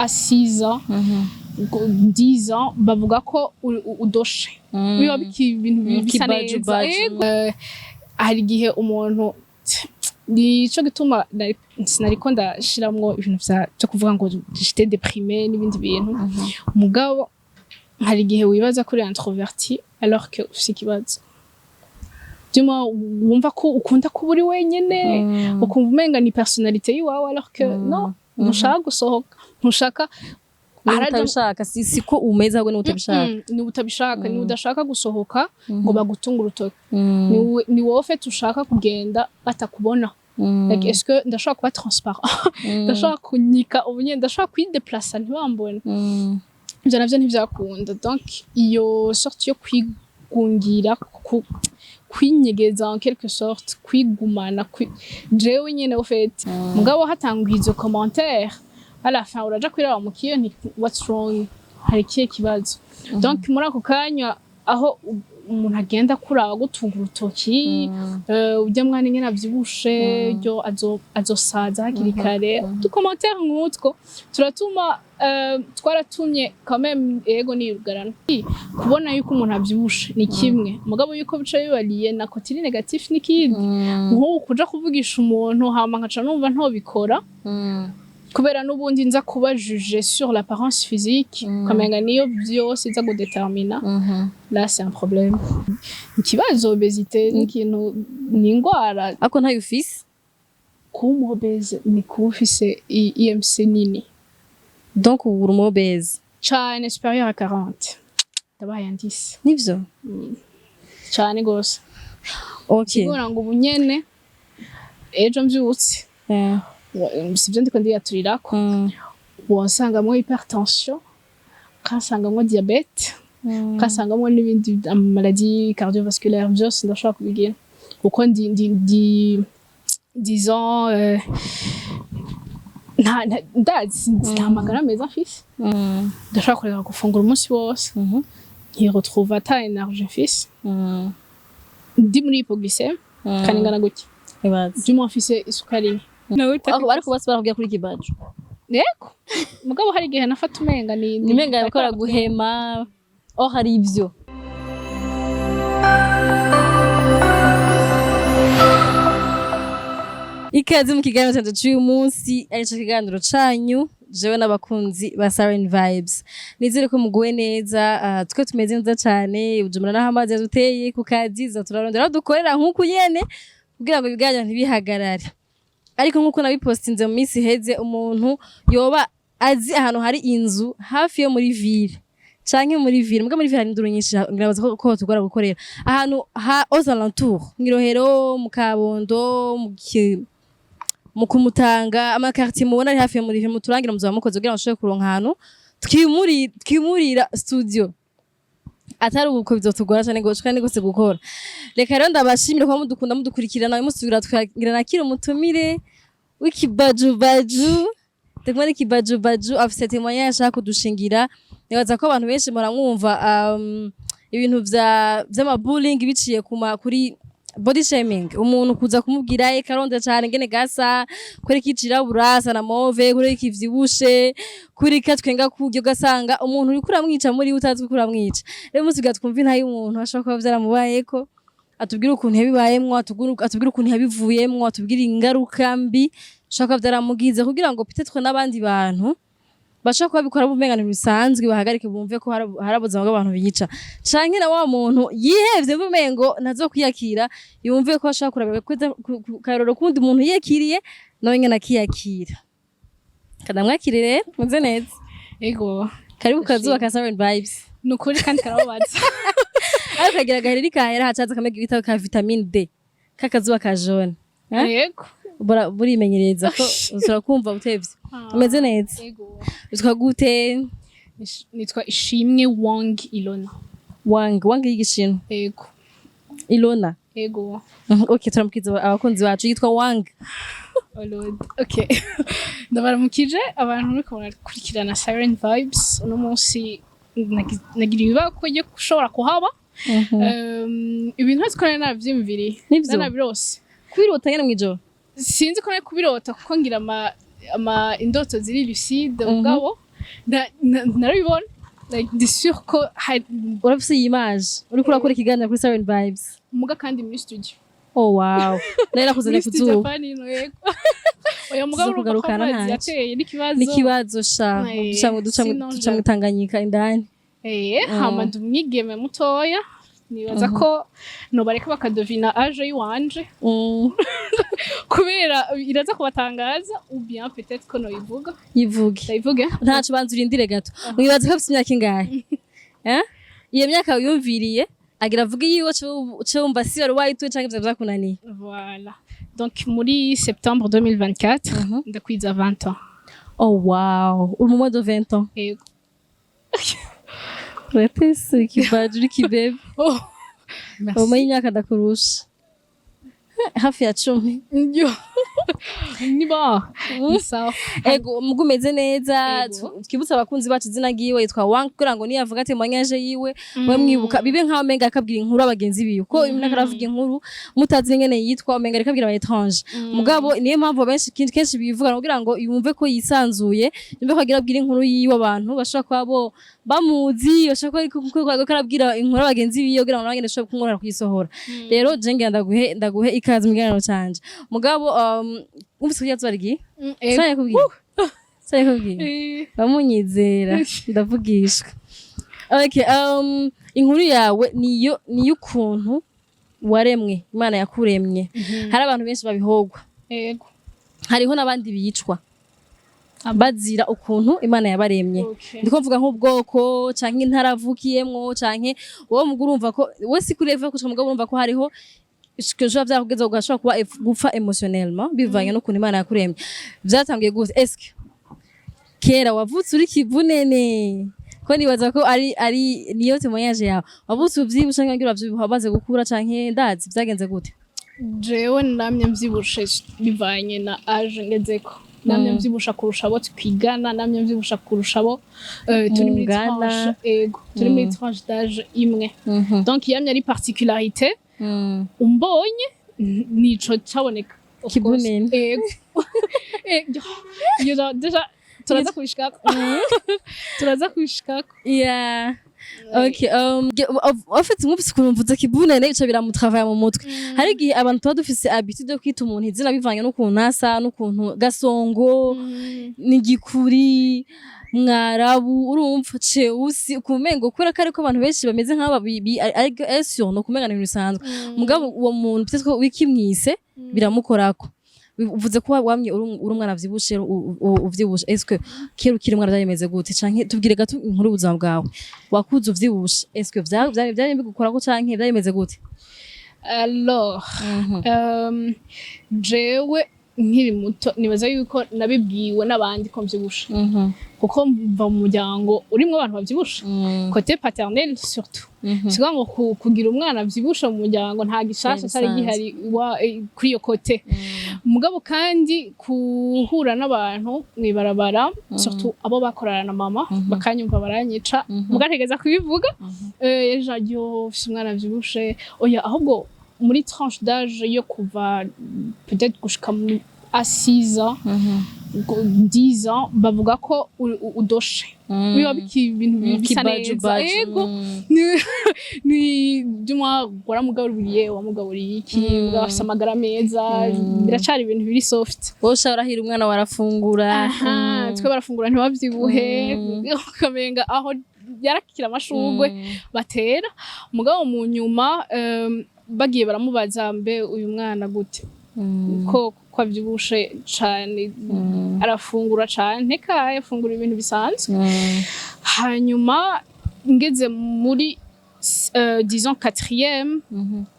à 6 ans 10 ans bavuga ko udoshe biba ibintu bisa neza hari gihe umuntu nico gituma sinariko ndashiramwo ibintu byo kuvuga ngo j'étais déprimée n'ibindi bintu mugabo hari gihe wibaza kuri introverti alors que ufite ikibazo Duma wumva ko ukunda kuba uri wenyene ukumva umenga ni personnalité yiwawe alors que non ntushaka gusohoka ntushaka utabishaka siko umeze ahubwo ni utabishaka ni udashaka gusohoka ngo bagutunga urutoki ni wowe ufite ushaka kugenda batakubona like est-ce que ndashaka kuba transparent ndashaka kunyika ubunye ndashaka kwideplacer ntibambone ibyo navyo ntivyakunda donc iyo sorte yo kwigungira kwinyegeza en quelque sorte kwigumana jewe nyene ufite mugabo hatangwa izo commentaires à la fin uraja kwiraba mu kiyo ni what's wrong hari kiye kibazo donc muri ako kanya aho umuntu agenda kuraba gutunga urutoki ujya mwana nyene avyibushe ryo azosaza hakiri kare tu commentaire nk'utwo turatuma twaratumye quand même ego nirugarana kubona yuko umuntu avyibushe ni kimwe mugabo yuko bica bibaliye na côté négatif n'ikindi nko kuja kuvugisha umuntu hama nkaca numva ntobikora Kubera n'ubundi nza kuba juger sur l'apparence physique kamenga niyo byose iza gudetermina là c'est un problème ikibazo obésité n'ikintu ni ingwara ako ntayo ufise kuba obèse ni kuba ufise IMC nini donc uri obèse cyane supérieur à 40 ndabaye 10 nivyo cyane gose okay ngora ngo ubunyene ejo mbyutse sivyo ndiko ndiyaturirako wonsangamwo hypertension kasangamwo diabete kasangamwo n'ibindi maladie cardiovasculaire byose ndashaka kubigira uko disons nta magara meza mfise ndashaka kureka gufungura umunsi wose retrouve ata énergie mfise ndi muri hypoglycémie kaningana gutya du moins mfise isukari ariko bose baravuga kuri kibajo yego mugabo hari gihe nafata umenga ni menga yakora guhema hari ivyo ikaze mu kiganiro cyacu cy'uyu munsi arico kiganiro canyu jewe n'abakunzi ba Siren Vibes nizere ko muguwe neza twe tumeze neza cyane ujumura naho amazi yaduteye ku kaziza turarondera dukorera nk'uko yene kugira ngo ibiganiro ntibihagarare ariko nkuko nabipostinze mu minsi heze umuntu yoba azi ahantu hari inzu hafi yo muri ville canke muri ville muga muri ville hari induru nyinshi ngirabaza ko tugora gukorera ahantu ha aux alentours ngirohero mu Kabondo mu Kumutanga ama quartier mubona ari hafi yo muri ville muturangira muzo bamukoze kugira ngo nshobore kuronka ahantu twimurira studio atari uko bizotugora cyane ngo twende gose gukora reka rero ndabashimira ko mudukunda mudukurikirana uyu munsi turagira nakira umutumire w'ikibaju tekmane kibaju afise témoignage ashaka kudushingira nibaza ko abantu benshi muramwumva ibintu vy'amabullying biciye kuri body shaming umuntu kuza kumubwira karonda cyane ngene gasa kuri kicira burasa na move kuri kivyibushe kuri katwenga kugyo gasanga umuntu uri kuramwica muri utazi kuramwica rero musiga twumva intaye umuntu ashaka kuba vyaramubayeko atubwira ukuntu yabibayemwo atubwira ukuntu yabivuyemwo atubwira ingaruka mbi ashaka vyaramugize kugira ngo peut-être n'abandi bantu bashaka kubikora bumengana bisanzwe bahagarike bumve ko harabuza abantu biyica canke na wa muntu yihevye bumengo nazo kwiyakira yumve ko ashaka kuraba karoro kundi umuntu yekiriye nawe ngena kiyakira kadamwakirire muze neza ego karibu kazuba ka Siren Vibes nukuri kandi karababaza ariko kagira gahereri kahera hacaza kamega ibitabo ka vitamine D kakazuba ka jaune yego burimenyereza ko usura kumva utevye umeze neza yego bitwa gute nitwa Ishimwe Wang Ilona Wang y'igishino yego Ilona yego okay turamukiza abakunzi bacu yitwa Wang okay ndabaramukije abantu muri kurikirana Siren Vibes uno munsi nagira ibako yo gushobora kuhaba ibintu twari navyimviriye nanabirose kubirota nyene mwijoro sinzi ko kubirota kuko ngira ama indoto ziri lucide ubwabo narabibona like ndi sûr ko urafise iyi image uriko urakora ikiganiro kuri Siren Vibes muga kandi muri studio. Oh wow. Nari nakuzanye kuzuba. Oya mugabo kugarukana amazi yateye n'ikibazo sha duca mu Tanganyika indani. Hama ndumwigeme mutoya nibaza ko nobareka bakadovina age yiwanje kubera iraza kubatangaza ou bien peut-être ko no yivuge ntacu banza urindire gato mwibaza ko afite imyaka ingahe iyo myaka yumviriye agira avuga yiwe cumva si wari wayituye canke ivyo vyakunaniye. Voilà donc muri septembre 2024 ndakwiza 20 ans. Oh wow uri mu mois de 20 ans. Yego Retese kibajuri kibebe. Oh merci. Mama imyaka ndakurusha hafi ya 10. Niba sawa ego mugumeze neza twibutsa abakunzi bacu izina giwe yitwa Wang kugira ngo niyavuga ate manyaje yiwe we mwibuka bibe nkaho menga akabwira inkuru abagenzi biyo ko imwe karavuga inkuru mutazi ngene yitwa menga rikabwira aba étrange mugabo niyo mpamvu benshi kenshi bivuga kugira ngo yumve ko yisanzuye yumve ko agira abwira inkuru yiwe abantu bashaka kwabo bamuzi bashaka ko karabwira inkuru abagenzi biyo kugira ngo nabagende shobora kumurara kuyisohora rero je ngenda ndaguhe ikaze mu kiganiro canje mugabo umvise kuya zwarigi saye kubwira bamunyizera ndavugishwa. Okay inkuru yawe niyo ukuntu waremwe Imana yakuremye hari abantu benshi babihogwa yego hariho nabandi bicwa bazira ukuntu Imana yabaremye ndiko mvuga nk'ubwoko canke intaravukiyemwo canke wowe muguru urumva ko we sikureva ko mugabo urumva ko hariho ishikejwa vyakugeza ugashobora kuba gupfa emotionnellement bivanye n'ukuntu Imana yakuremye vyatangiye gute eske kera wavutse uri kivunene ko nibaza ko ari niyo témoignage yawe wavutse uvyibusha ngira uvyibuha baze gukura canke ndazi vyagenze gute. Jewe namye mvyibushe bivanye na age ngezeko namye mvyibusha kurusha abo twigana namye mvyibusha kurusha abo turi muri tranche d'âge imwe donc yamye ari particularité umbonye nico caboneka kibunene deja turaza kubishikako yeah. Okay ofite umufise ukuntu kibunene ico biramutravaya mu mutwe hari igihe abantu tuba dufise habitude yo kwita umuntu izina bivanye n'ukuntu asa n'ukuntu gasongo n'igikuri mwarabu urumva ceusi kumengo kubera ko ariko abantu benshi bameze nk'aba esio no kumenga n'ibintu bisanzwe mugabo uwo muntu peut-être wikimwise biramukorako uvuze ko wamye uri umwana vyibushe uvyibushe eske kera ukiri umwana byameze gute canke tubwire gato inkuru ubuzima bwawe wakuze uvyibushe eske byari bigukora ko canke byameze gute. Alors jewe nkiri muto nibaza yuko nabibwiwe n'abandi ko mvyibushe kuko mva mu muryango urimo abantu bavyibusha côté paternel surtout siga ngo kugira umwana vyibusha mu muryango nta gishasha cyari gihari kuri iyo côté mugabo kandi kuhura n'abantu mwibarabara surtout abo bakorana na mama bakanyumva baranyica mugategeza kubivuga ejo umwana vyibushe oya ahubwo muri tranche d'âge yo kuva peut-être gushika à 6 ans 10 ans bavuga ko udoshe biba ibintu bisa neza yego ni duma gora mugabuririye wamugaburiye iki ugafisa amagara meza biracari ibintu biri soft bosha urahira umwana warafungura twe barafungura ntibavyibuhe ukamenga aho yarakira amashugwe batera mugabo mu nyuma bagiye baramubaza mbe uyu mwana gute ko kwavyibushe cane arafungura cane kaye afungura ibintu bisanzwe hanyuma ngeze muri disons 4e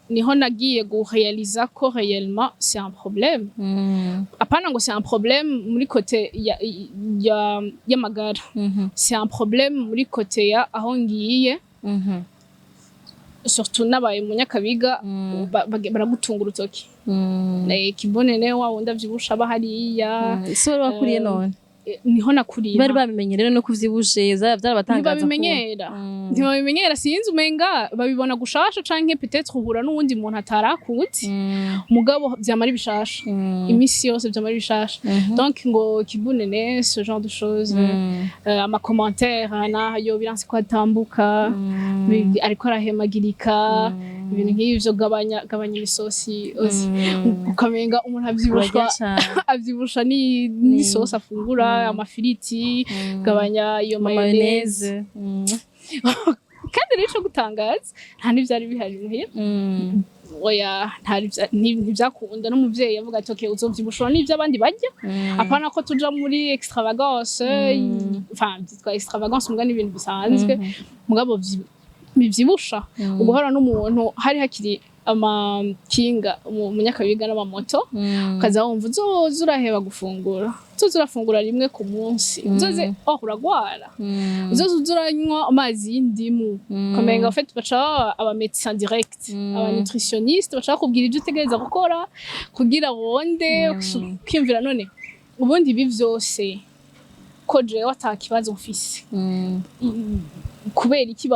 niho nagiye gurealiser ko réellement c'est un problème apana ngo c'est un problème muri côté ya magara c'est un problème muri côté ya aho ngiye surtout nabaye munyakabiga baragutunga urutoki kibonene wa wunda vyibusha bahariya so wakuriye none niho nakuriye bari babimenye rero no kuvyibushe byarabatangaza ntibabimenyera sinzi umenga babibona gushasha canke peut-être uhura n'uwundi muntu atarakuzi mugabo vyamara bishasha imisi yose vyamara bishasha donc ngo kibunene ce genre de choses ama commentaires nayo biranse ko atambuka ariko arahemagirika ibintu nk'ivyo gabanya imisosi ukamenga umuntu avyibusha n'isosi afungura amafiriti gabanya iyo mayonnaise kandi rero cyo gutangaza nta n'ivyari bihari muhira oya ntivyakunda n'umuvyeyi yavuga ati okay uzovyibushora n'ivyo abandi barya apana ko tuja muri extravagance enfin twitwa extravagance muga n'ibintu bisanzwe mugabo bivyibusha uguhora n'umuntu hari hakiri amakinga umunyakabiga n'amamoto ukaza wumva uzuraheba gufungura uzurafungura rimwe ku munsi uzoze uragwara uzoze uzuranywa amazi y'indimu kamenga en fait baca aba médecins direct aba nutritionniste baca kubwira ibyo utegereza gukora kugira wonde ukimvira none ubundi ibi vyose ko jewe atakibazo mfise kubera iki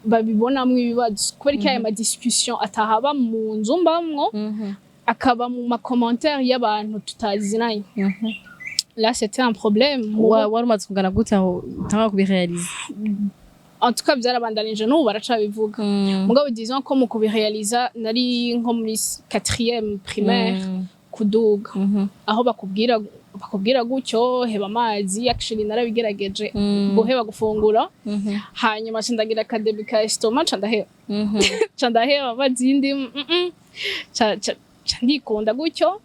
babibonamwo ibibazo kubera iki aya ma discussion atahaba mu nzu mbamwo akaba mu ma commentaires y'abantu tutazinanye là c'était un problème warumaze kugana gute aho utanga kubirealize en tout cas byarabandanije n'ubu baracabivuga mugabo disons ko mu kubirealiza nari nko muri 4e primaire kuduga aho bakubwira gutyo heba amazi actually narabigerageje guheba gufungura hanyuma cindagira akadebi ka estomac candaheba amazi y'indimu ndikunda gutyo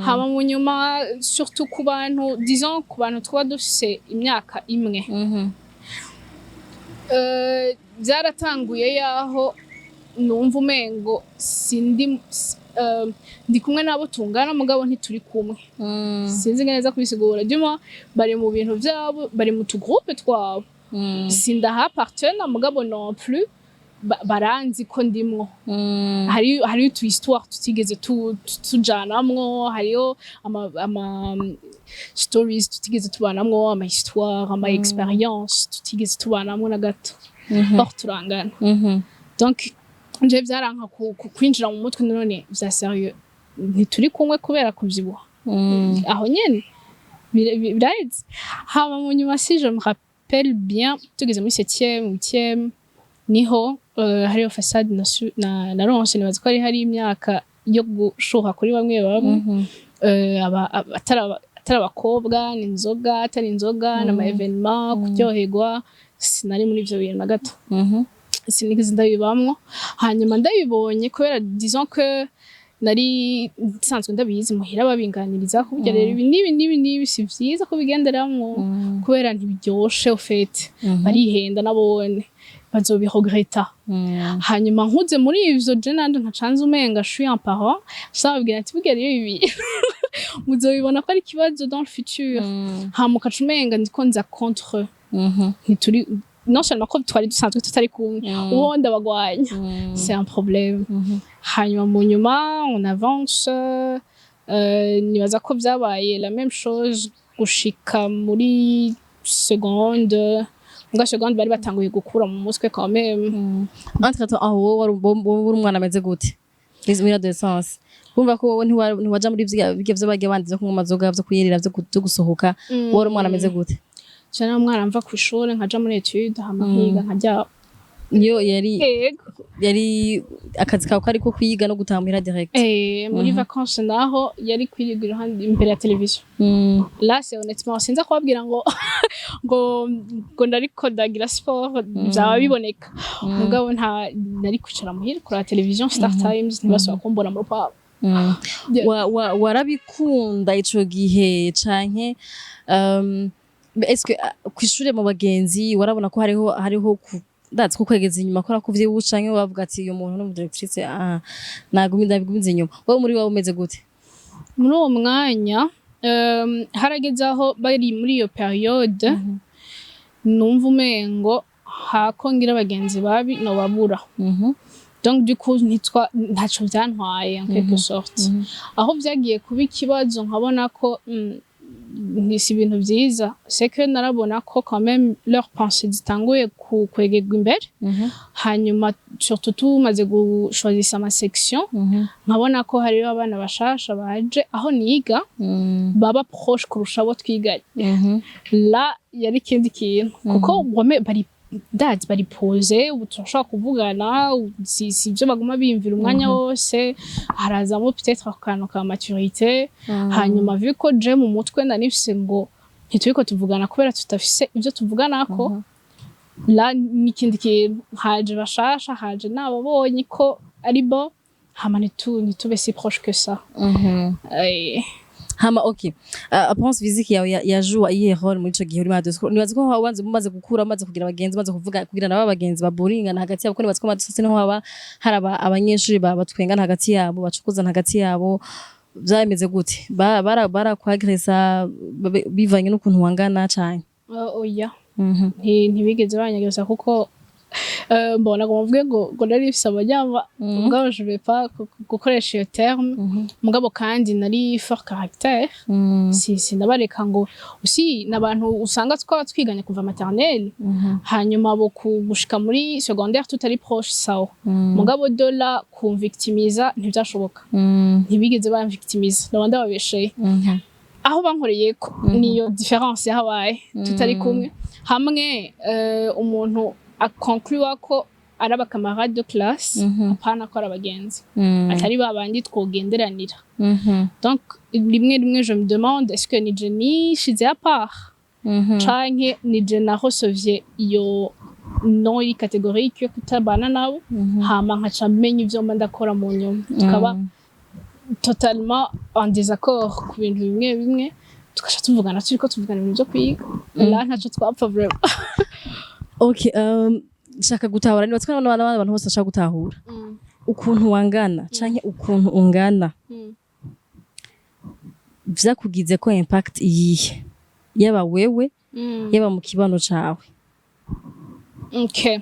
hama mu nyuma surtout ku bantu disons ku bantu twaba dufise imyaka imwe byaratanguye yaho numva umengo ndi kumwe nabo tungana mugabo ntituri kumwe sinzi neza kubisigura duma bari mu bintu byabo bari mu tugroupe twabo sindaha appartenir mugabo non plus baranzi ko ndimwo hari tu histoire tutigeze tujanamwo hariyo ama stories tutigeze tubanamwo ama histoire ama experience tutigeze tubanamwo na gato turangana donc nje byaranka kwinjira mu mutwe none bya sérieux ntituri kumwe kubera kuvyibuha aho nyene birazi haba mu nyuma si je me rappelle bien tugeze muri 7e 8e niho hariyo façade na ronse nibaza ko hari imyaka yo gushuha kuri bamwe atari abakobwa n'inzoga atari inzoga n'ama evenement kuryoherwa sinari muri ivyo bintu na gato sinigeze ndabibamwo hanyuma ndabibonye kubera disons que nari nsanzwe ndabizi muhira babinganiriza kuburyo rero ibi nibi si vyiza ko bigenderamwo kubera ntibiryoshe au fait barihenda nabone bazobiregreta hanyuma nkuze muri ivyo je nandi nkacanze umenga je suis un parent sababwira ati bugere ibi muzobibona ko ari kibazo dans le futur hamuka cumenga ndiko nza contre ntituri non seulement ko twari dusanzwe tutari kumwe uwo ndabagwanya c'est un problème hanyuma mu nyuma on avance nibaza ko byabaye la même chose gushika muri seconde bari batanguye gukura mu mutwe quand même entre temps aho wari umwana ameze gute muri adolescence kumva ko wowe ntiwaja muri byo bagiye bandiza kunywa amazoga byo kuyerera byo gusohoka wari umwana ameze gute cyane umwana mva ku ishuri nkaja muri etude hamahiga nkajya niyo yari akazi kawe kariko kwiga no gutambira direct muri vacances naho yari kwiga iruhande imbere ya television là c'est honnêtement sinza kubabwira ngo ndariko ndagira sport byaba biboneka mugabo nari kwicara muhira kuri television Star Times ntibasaba kumbona mu rupabo warabikunda ico gihe canke est-ce que kwishuri mu bagenzi warabona ko hariho ndazi ko kwegeza inyuma kora kuvyibusha nke bavuga ati uyu muntu n'umudirectrice nagumye inyuma wowe muri wawe umeze gute muri uwo mwanya harageze aho bari muri iyo periode numva umengo hakongira abagenzi babi no babura donc du coup ntaco byantwaye en quelque sorte aho byagiye kuba ikibazo nkabona ko si ibintu byiza c'est que narabona ko quand même leur pensée zitanguye kwegerwa imbere hanyuma surtout tumaze guchoisir ama section nkabona ko hariyo abana bashasha baje aho niga baba proche kurusha abo twiganye la yari kindi kintu kuko bari pose uturashaka kuvugana si byo baguma bimvira umwanya wose harazamo peut-être akantu ka maturité hanyuma vu ko je mu mutwe ndanifise ngo ntitubiko tuvugana kubera tutafise ibyo tuvuganako la n'ikindi kintu haje bashasha haje nababonye ko ari bo hama ntitube si proche que ça hama okay pense physique yawe yajua iyihe role muri ico gihe uri madose nibaza ko wabanze mumaze gukura maze kugira abagenzi maze kugira nabo abagenzi baburingana hagati yabo ko nibaza ko madose no haba haraba abanyeshuri batwengana hagati yabo bacukuza hagati yabo byameze gute bara kwagresa bivanye n'ukuntu wangana cyane oya ntibigeze banyageza kuko mbona ngo mvuge ngo nari ifise abanyama mugabo je vais pas gukoresha iyo terme mugabo kandi nari fort caractère si nabareka ngo usi nabantu usanga twiganye kuva maternelle hanyuma bo gushika muri secondaire tutari proche sawa mugabo dola kumvictimiza ntibyashoboka ntibigeze bamvictimiza ndabanda babesheye aho bankoreye ko niyo différence yahabaye tutari kumwe hamwe umuntu a conclure ko ari abacamarade de classe apana ko ari abagenzi atari babandi twogenderanira donc rimwe je me demande est-ce que ni Jenny shize à part canke ni Jenna recevie iyo non iri catégorique yo kutabana nabo hama nkaca menya ivyo mba ndakora mu nyuma tukaba totalement en désaccord ku bintu bimwe tukasha tuvugana turiko tuvugana ibintu byo kwiga là ntaco twapfa vraiment okay shaka gutahura ni batwana n'abantu bose ashaka gutahura ukuntu wangana canke ukuntu ungana vyakugize ko impact iyihe yaba wewe yaba mu kibano cawe okay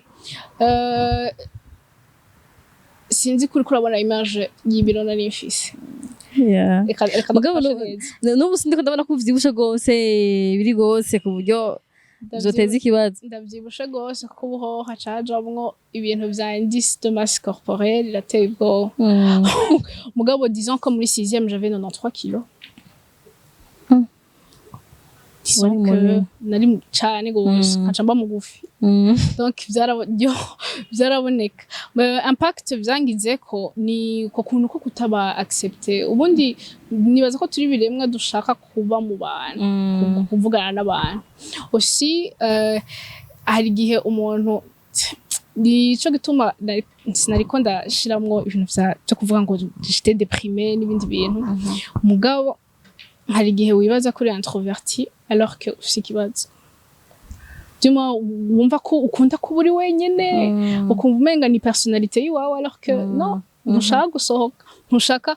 sinzi kuri kurabona image y'ibiro nari mfise mugabo n'ubu sindiko ndabona ko uvyibushe gose biri gose ku buryo zoteza ikibazo ndavyibushe gose kuko ubuho hacajamwo ibintu vya indice de masse corporelle irateye ubwoba mugabo disons ko muri 6e j'avais 93 kilos disons que nari cane gose nkaca mba mugufi donc vyaraboneka impact vyangize ko ni ko kuntu ko kutaba accepter ubundi nibaza ko turi biremwa dushaka kuba mu bantu kuvugana n'abantu aussi hari gihe umuntu nico gituma sinariko ndashiramwo ibintu byo kuvuga ngo j'étais déprimée n'ibindi bintu mugabo hari gihe wibaza kuri introverti alors que ufite ikibazo Duma wumva ko ukunda kuba uri wenyene ukumva umenga ni personnalité yiwawe alors que non ntushaka gusohoka ntushaka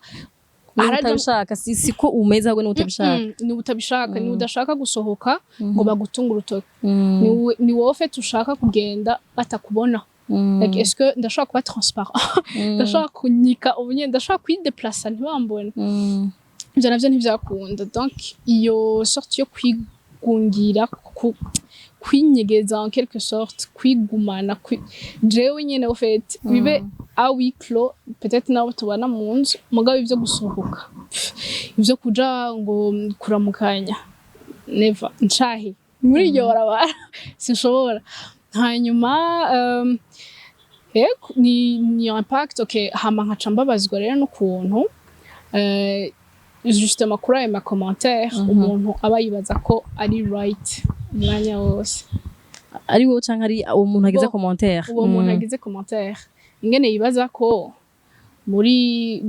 utabishaka siko umeze ahubwo ni utabishaka ni udashaka gusohoka ngo bagutunga urutoki ni wowe ufite ushaka kugenda batakubona like est-ce que ndashaka kuba transparent ndashaka kunyika ubunye ndashaka kwideplacer ntibambone ibyo navyo ntivyakunda donc iyo sorte yo kwigungira kwinyegeza en quelque sorte kwigumana jewe nyene au fait bibe à huis clos peut-être nabo tubana mu nzu mugabo ivyo gusohoka ivyo kuja ngo kuramukanya never ncahi muri iryo barabara sinshobora hanyuma ni impact okay hama nkaca mbabazwa rero n'ukuntu justement kuri ayo commentaire umuntu aba yibaza ko ari right mwanya wose ari wowe canke ari umuntu agize commentaire uwo muntu agize commentaire ingene yibaza ko muri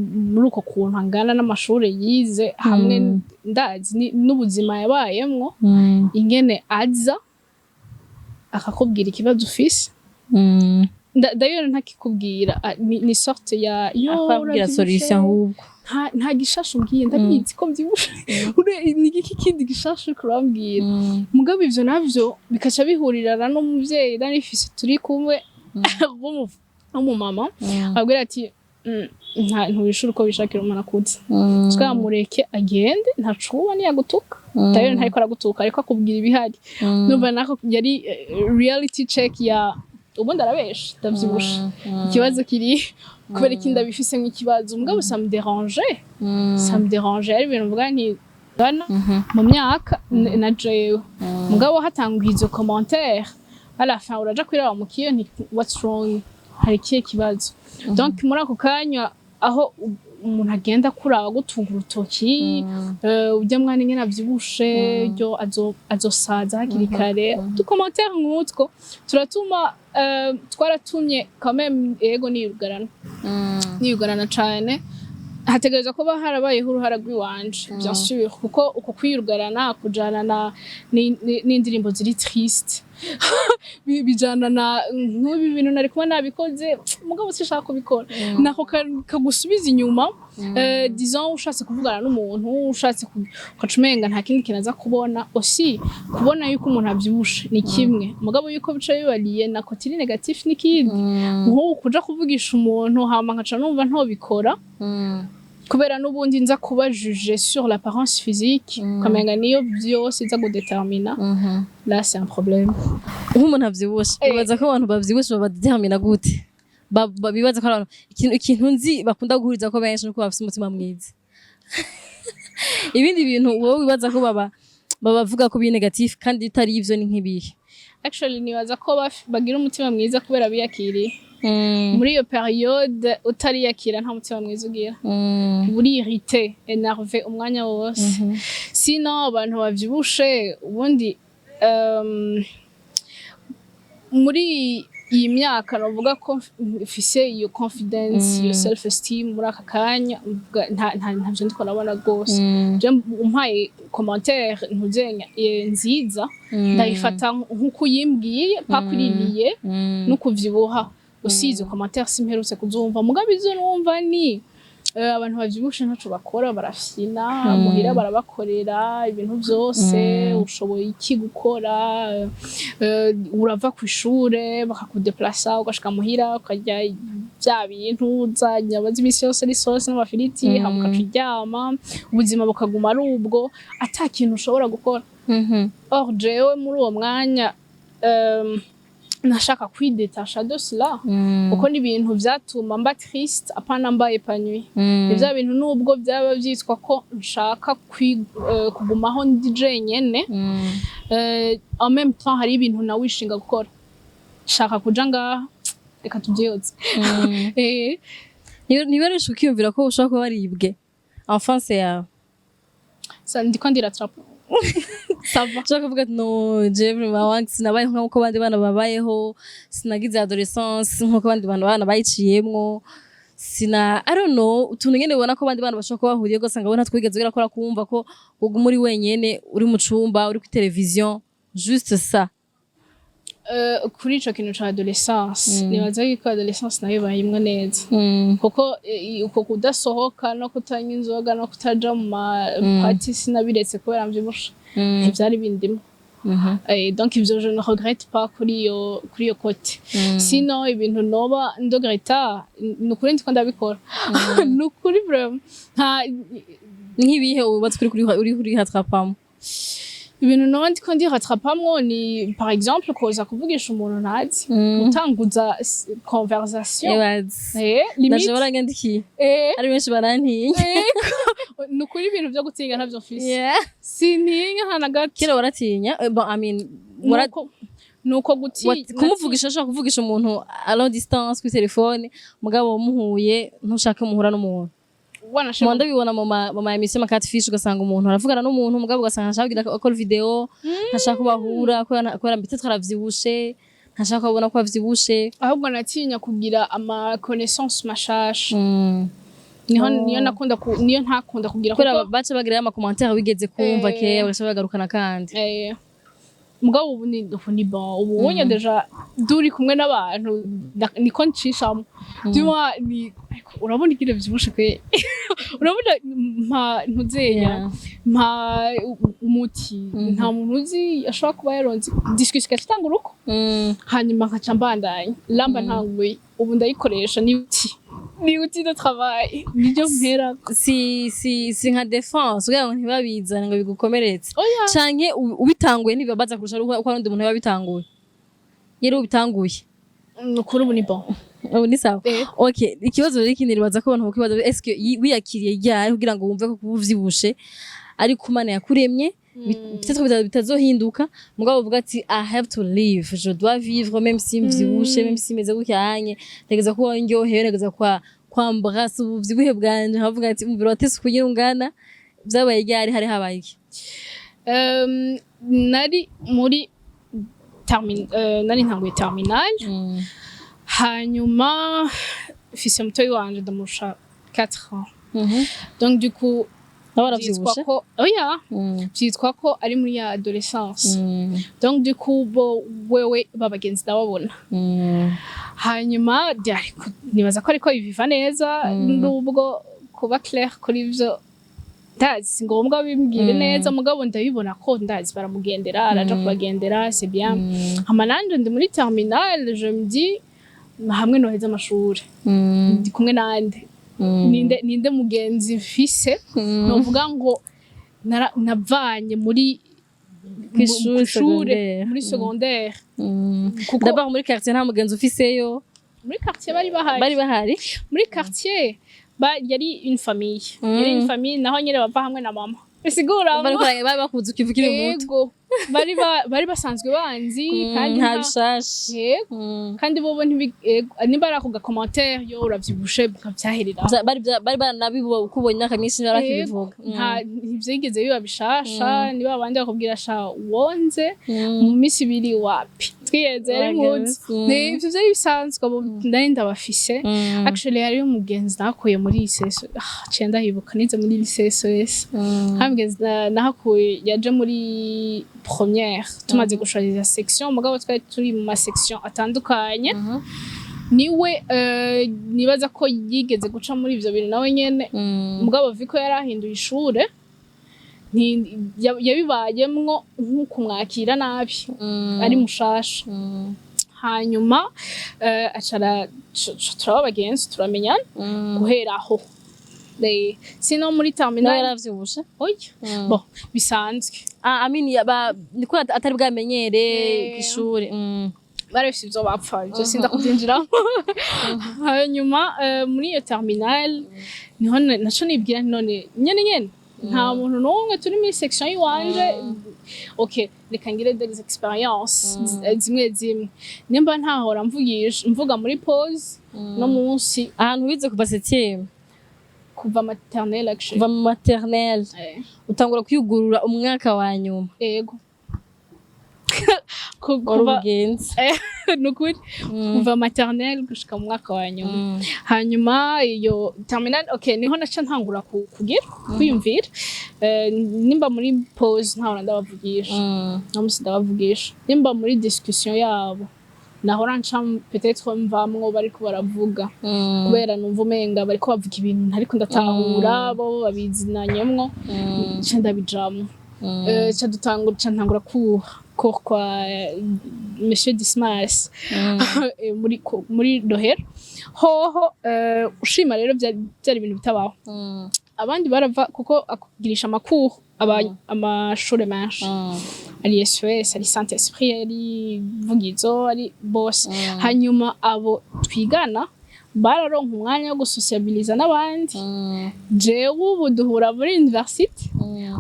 uko kuntu angana n'amashuri yize hamwe ndazi n'ubuzima yabayemwo ingene aza akakubwira ikibazo ufise d'ailleurs ntakikubwira ni sorte ya akabwira solution ahubwo nta gishasha umbwiye ndabizi ko byibushe ni iki kindi gishasha kurambwira mugabo ivyo navyo bikaca bihurirana n'umuvyeyi narifise turi kumwe mu mama abwira ati ntubishura uko bishakira umuntu akuze twamureke agende ntacuba niyagutuka tayo ntariko aragutuka ariko akubwira ibihari numva nako yari reality check ya ubundi arabesha ndavyibusha ikibazo kiri kubera ikindi abifise nk'ikibazo mugabo ça me dérangeait ari ibintu mvuga nti Bana mu myaka na jewe mugabo hatangwa izo commentaire à la fin uraja kwiraba mu kiyo nti what's wrong hari kiye kibazo donc muri ako kanya aho umuntu agenda kuraba gutunga urutoki ujya mwana ingene avyibushe ryo azosaza hakiri kare tu commentaire nk'utwo turatuma twaratumye quand même ego niyugarana cane hategereza kuba harabayeho uruhara rw'iwanje bien sûr kuko uko kwiyugarana kujana n'indirimbo ziri triste bijana na nk'ubi bintu nari kuba nabikoze mugabo sishaka kubikora nako kagusubiza inyuma disons ushatse kuvugana n'umuntu ushatse ukacumenga nta kindi kinaza kubona aussi kubona yuko umuntu avyibushe ni kimwe mugabo yuko bica bibaliye na côté négatif n'ikindi nko kuja kuvugisha umuntu hama nkaca numva ntobikora kubera n'ubundi nza kuba juger sur l'apparence physique kamenga niyo byose iza gudetermina là c'est un problème nk'umuntu avyibushe bibaza ko abantu bavyibushe babadetermina gute bibaza ko abantu ikintu nzi bakunda guhuriza ko benshi nuko bafite umutima mwiza ibindi bintu wowe bibaza ko bavuga ko bi negatif kandi bitari ivyo ni nk'ibihe actually nibaza ko bagira umutima mwiza kubera biyakiriye muri iyo periode utariyakira nta mutima mwiza ugira uri irrité énervé umwanya wose sinon abantu bavyibushe ubundi muri iyi myaka navuga ko mfise iyo confidence iyo self esteem muri aka kanya ntavyo ndiko nabona gose je umpaye commentaire ntuzenya nziza ndayifata nkuko yimbwiye pakuririye no kuvyibuha usize commentaire simperutse kuzumva mugabo izo numva ni abantu bavyibushe ntaco bakora barafyina muhira barabakorera ibintu byose ushoboye iki gukora urava ku ishure bakakudeplacer ugashika muhira ukarya bya bintu zanyabaza imisi yose ari sauce n'amafiriti hamuka kuryama ubuzima bukaguma ari ubwo ata kintu ushobora gukora or jewe muri uwo mwanya nashaka kwidetasha de cela kuko ni ibintu vyatuma mba triste apana mba épanoui ivyo bintu nubwo byaba vyitwa ko nshaka kugumaho ndi jenyene en même temps hari ibintu nawishinga gukora shaka kuja ngaha reka tuvyoze nibarisha ukiyumvira ko ushaka kuba waribwe enfance yawe ndiko ndiratrapa Nshaka kuvuga ati no jewe Wang sinabayeho nk'uko abandi bana babayeho sinagize adolescence nk'uko abandi bana bayiciyemwo I don't know utuntu ngene ubona ko abandi bana bashaka kuba bahuriye gose ngabona twigeze urakora kumva ko uguma uri wenyene uri mu cumba uri ku television juste ça kuri ico kintu ca adolescence nibaza ko adolescence nayo bayimwe neza kuko uko kudasohoka no kutanywa inzoga no kutaja mu party sinabiretse kubera mvyibusha ivyari bindimo donc ivyo je ne regrette pas kuri iyo côté sinon ibintu noba ndogreta nukuri ndiko ndabikora nukuri vraiment nk'ibihe ubatse uri hatrapamo ibintu noba ndiko ndihatrapamwo ni par exemple koza kuvugisha umuntu ntazi gutanguza conversation limite baranyandikiye ari benshi barantinya nukuri ibintu byo gutinya ntavyo mfise sintinya hana gato kera waratinya I mean nuko gutinya kumuvugisha ashaka kuvugisha umuntu à long distance ku telefone mugabo muhuye ntushake muhura n'umuntu Mwanda bibona mama emission ma catfish ugasanga umuntu aravugana n'umuntu mugabo ugasanga ashaka kugira akora video ntashaka kubahura ko mbite twaravyibushe ntashaka kubona ko avyibushe ahubwo natinya kugira ama connaissance mashasha niyo ntakunda kugira ko bace bagira ama commentaire wigeze kumva ke urashaka bagarukana kandi mugabo ubu ni bon ubu wonya deja duri kumwe n'abantu niko ncishamo duma ni urabona ikire vyibushe kwe urabona ntuzenya umuti nta muntu uzi ashobora kuba yaronze discussion cyangwa uko hanyuma nkaca mbandanya lamba ntanguye ubu ndayikoresha ni uti ni outil de travail nibyo mpera si nka defense ugira ngo ntibabizana ngo bigukomeretse oya canke ubitanguye ntibabaza kurusha uko abandi umuntu yabitanguye yero ubitanguye nukuri ubu ni bon ubu ni sawa okay ikibazo rero ikindi ribaza ko abantu bakibaza est-ce que wiyakiriye ryari kugira ngo wumve ko kuvuvyibushe ari kumana yakuremye peut-être bitazohinduka mugabo uvuga ati I have to live je dois vivre même si mvyibushe même si meze gucyanye tegeza ko ndyohewe tegeza kwambara ubuvyibuhe bwanje havuga ati umubiri watese kugira ungana byabaye ryari hari habaye iki nari muri nari ntanguye terminal hanyuma fils mutoyi wanje ndamurusha 4 ans donc du coup byitwa ko oya byitwa ko ari muri ya adolescence donc du coup bo wewe babagenzi ndababona hanyuma nibaza ko ariko biviva neza nubwo kuba clair kuri ivyo ndazi ngombwa bimbwire neza mugabo ndabibona ko ndazi baramugendera araja kubagendera c'est bien amananje ndi muri terminal je me dis hamwe noheza amashuri ndi kumwe nande ninde mugenzi mfise novuga ngo navanye muri kw'ishure muri secondaire d'abord muri quartier nta mugenzi ufiseyo muri quartier bari bahari muri quartier yari une famille naho nyine bava hamwe na mama bisigura bari bakuze ukivukira umuto bari basanzwe banzi kandi nta bishashe kandi bobo niba ari ako commentaire yo uravyibushe bikavyaherera bari banabibo kubonye n'akamisi barakibivuga ntivyigeze biba bishasha niba abandi bakubwira sha wonze mu misi ibiri wapi twiyeze ari muzi ivyo vyari bisanzwe ndari ndabafise actually hari umugenzi nakuye muri lycée cenda hibuka nize muri lycée SOS hamugeze nahakuye yaje muri première tumaze gushariza section mugabo twari turi mu ma section atandukanye niwe nibaza ko yigeze guca muri ivyo bintu nawe nyene mugabo viko yarahinduye ishure yabibayemwo nk'ukumwakira nabi ari mushasha hanyuma acara turaba abagenzi turamenyana guhera aho sino muri terminal yaravyibushe oya bo bisanzwe amini niko atari bwamenyere kw'ishure barafise ivyo bapfa ivyo sinda kuvyinjiramo hanyuma muri iyo terminal niho naco nibwira none nyene nta muntu n'umwe turi muri section yiwanje okay reka ngire des experiences zimwe nimba ntahora mvuga muri pause no munsi ahantu wize kuva 7e kuva maternelle actually kuva maternelle utangura kwigurura umwaka wa nyuma yego kuva nukuri kuva maternelle gushika mu mwaka wa nyuma hanyuma iyo terminal okay niho naca ntangura kugira kwiyumvira nimba muri pause ntahora ndabavugisha namusi ndabavugisha nimba muri discussion yabo Nahora nca peut-être mvamwo bariko baravuga kubera numva umenga bariko bavuga ibintu ariko ndatahura bo babizinanyemwo nca ndabijamwo nca ntangura kwa Monsieur Dismas muri Dohera hoho ushima rero byari ibintu bitabaho abandi barava kuko akugirisha amakuru amashure menshi ari SOS ari Saint Esprit ari Vugizo ari boss hanyuma abo twigana bararonka umwanya wo gusociabiliza n'abandi jewe ubu duhura muri university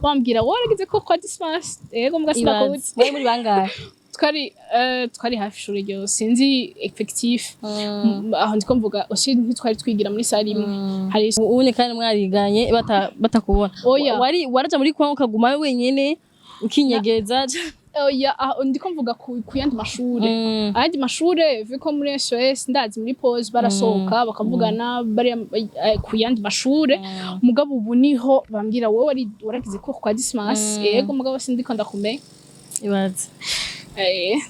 wambwira waragize ko kwa Dismas yego mugasibakuzi bari muri bangahe twari hafi ishuri ryo sinzi effectif aho ndiko mvuga oshi ntitwari twigira muri sali imwe hari ubune kandi mwariganye batakubona waraja muri kwa ukaguma wenyene ukinyegeza oya ndiko mvuga ku yandi mashure ayandi mashure viko muri SOS ndazi muri pause barasohoka bakavugana bari ku yandi mashure mugabo ubu niho bambwira wowe waragize ko kwa Dismas yego mugabo sindiko ndakumenya ibaze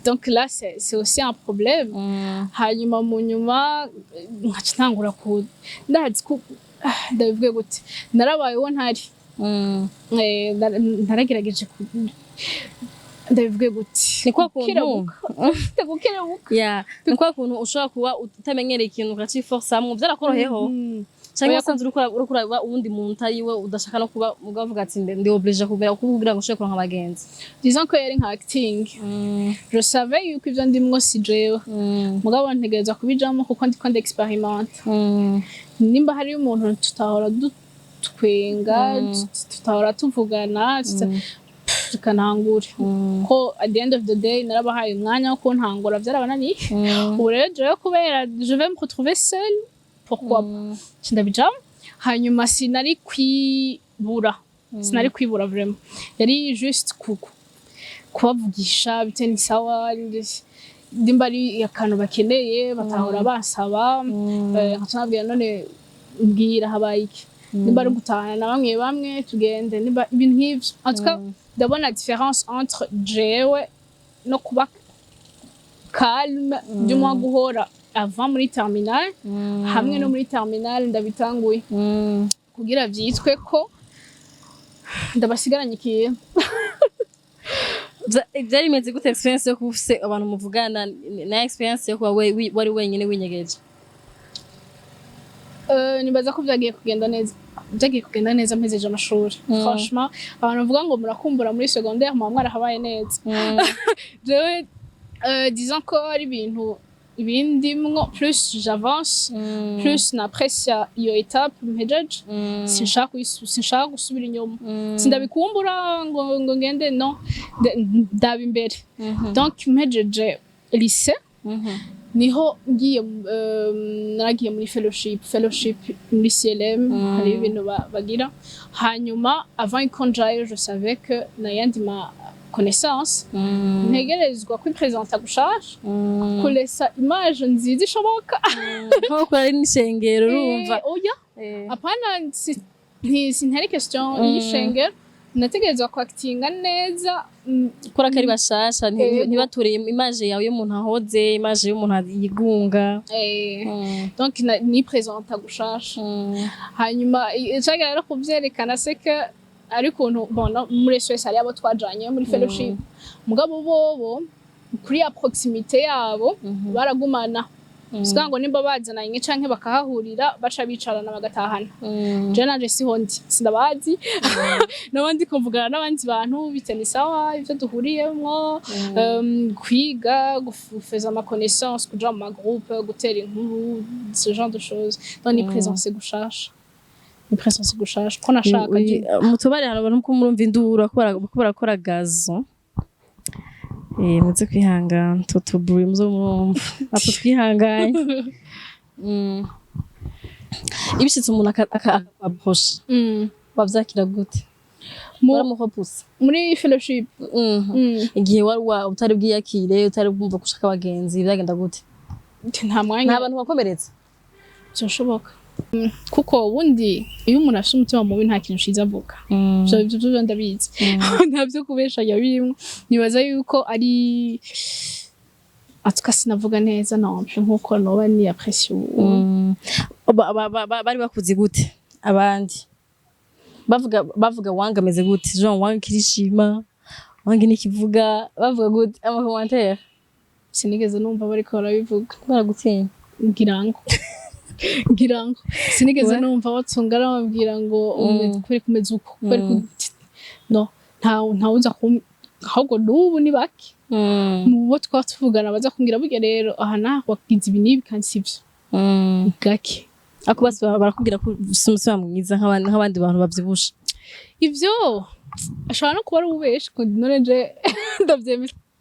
donc là c'est aussi un problème hanyuma mu nyuma nkaca ntangura ku ndazi ko ndabivuge gute narabayeho ntari naragerageje ndabivuge gute ni kwa kuntu gukirabuka ya ni kwa kuntu ushobora kuba utamenyereye ikintu ukaciforsa mu byarakoroheho cyangwa wasanze uri kuraba uwundi muntu ari we udashaka no kuba ugavuga ati ndi oblige kugira ngo ushobore kuronka abagenzi. Disons ko yari nka acting je savais yuko ivyo ndimwo si jewe mugabo ntegereza kubijamo kuko ndiko ndexperimente nimba hari umuntu tutahora dutwenga tutahora tuvugana tukanangura ko at the end of the day narabahaye umwanya wo kuntangura vyarabananiye ubu rero jewe kubera je vais me retrouver seule pourquoi ndabijamo hanyuma sinari kwibura vraiment yari juste kubavugisha biteni sawa ndimba ari akantu bakeneye batahora basaba nkacanabwira none mbwira habaye iki ndimba ari gutahana na bamwe tugende ndimba ibintu nk'ivyo en tout cas ndabona différence entre jewe no kuba calme du moins guhora avant muri terminal hamwe no muri terminal ndabitanguye kugira vyitwe ko ndabasigaranye ikintu byari imeze gute experience yo kufise abantu muvugana na experience yo kuba wari wenyine winyegeje nibaza ko vyagiye kugenda neza mpejeje amashuri franchement abantu bavuga ngo murakumbura muri secondaire mu mwarahabaye neza jewe disons ko ari ibintu ibindimwo plus j'avance plus naprecia iyo étape mpejeje sinshaka gusubira inyuma sindabikumbura ngo ngende no ndaba imbere donc mpejeje lycée niho naragiye muri fellowship muri CLM hari ibintu bagira hanyuma avant qu'on jaille je savais que nayandi ma connaissance ntegerezwa kwipresenta gushasha kulesa image nziza ishoboka nko kuri n'ishengero urumva oya apana ntari question y'ishengero nategerezwa kwactinga neza kora kari bashasha ntibature image yawe y'umuntu ahoze image y'umuntu yigunga donc ni presenta gushasha hanyuma icyaga rero kuvyerekana c'est que ariko bona muri SOS ari abo twajanye muri fellowship mugabo bobo kuri ya proximité yabo baragumana Sika ngo nimba bazananye canke bakahahurira baca bicarana bagatahana. Je nanje siho ndi sindabazi. Nabandi kumvugana n'abandi bantu biteni sawa ivyo duhuriyemwo kwiga gufeza ama connaissance kuja mu groupe gutera inkuru ce genre de choses. Donc ni présence gushasha. Ni présence gushasha ko nashaka mutubare hano abantu ko murumva indura ko barakora gazo. Muze kwihangana tutuburi muzo murumva apo twihanganye ibishitse umuntu akabaposha bavyakira gute baramuhopusa muri fellowship igihe wari utari bwiyakire utari bwumva gushaka abagenzi byagenda gute nta mwanya abantu bakomeretse cyoshoboka kuko ubundi iyo umuntu afite umutima mubi nta kintu shiza avuga byo ndabizi ntabyo kubesha yabirimo nibaza yuko ari atukasi navuga neza nampe nkuko noba ni appreciation bari bakuzi gute abandi bavuga Wang ameze gute Jean Wang kirishima Wang nikivuga bavuga gute ama commentaire sinigeze numva bari ko barabivuga baragutinya ngirango sinigeze numva batsungara bambwira ngo umeze kumeze uko no nta uza ahubwo n'ubu ni baki mu bo twatuvugana baza kumbwira burya rero aha naho wakize ibinibi kandi sivyo gake akubase barakubwira ko umusoma mwiza nk'abandi bantu bavyibusha ivyo ashobora no kuba ari ubeshe ko none je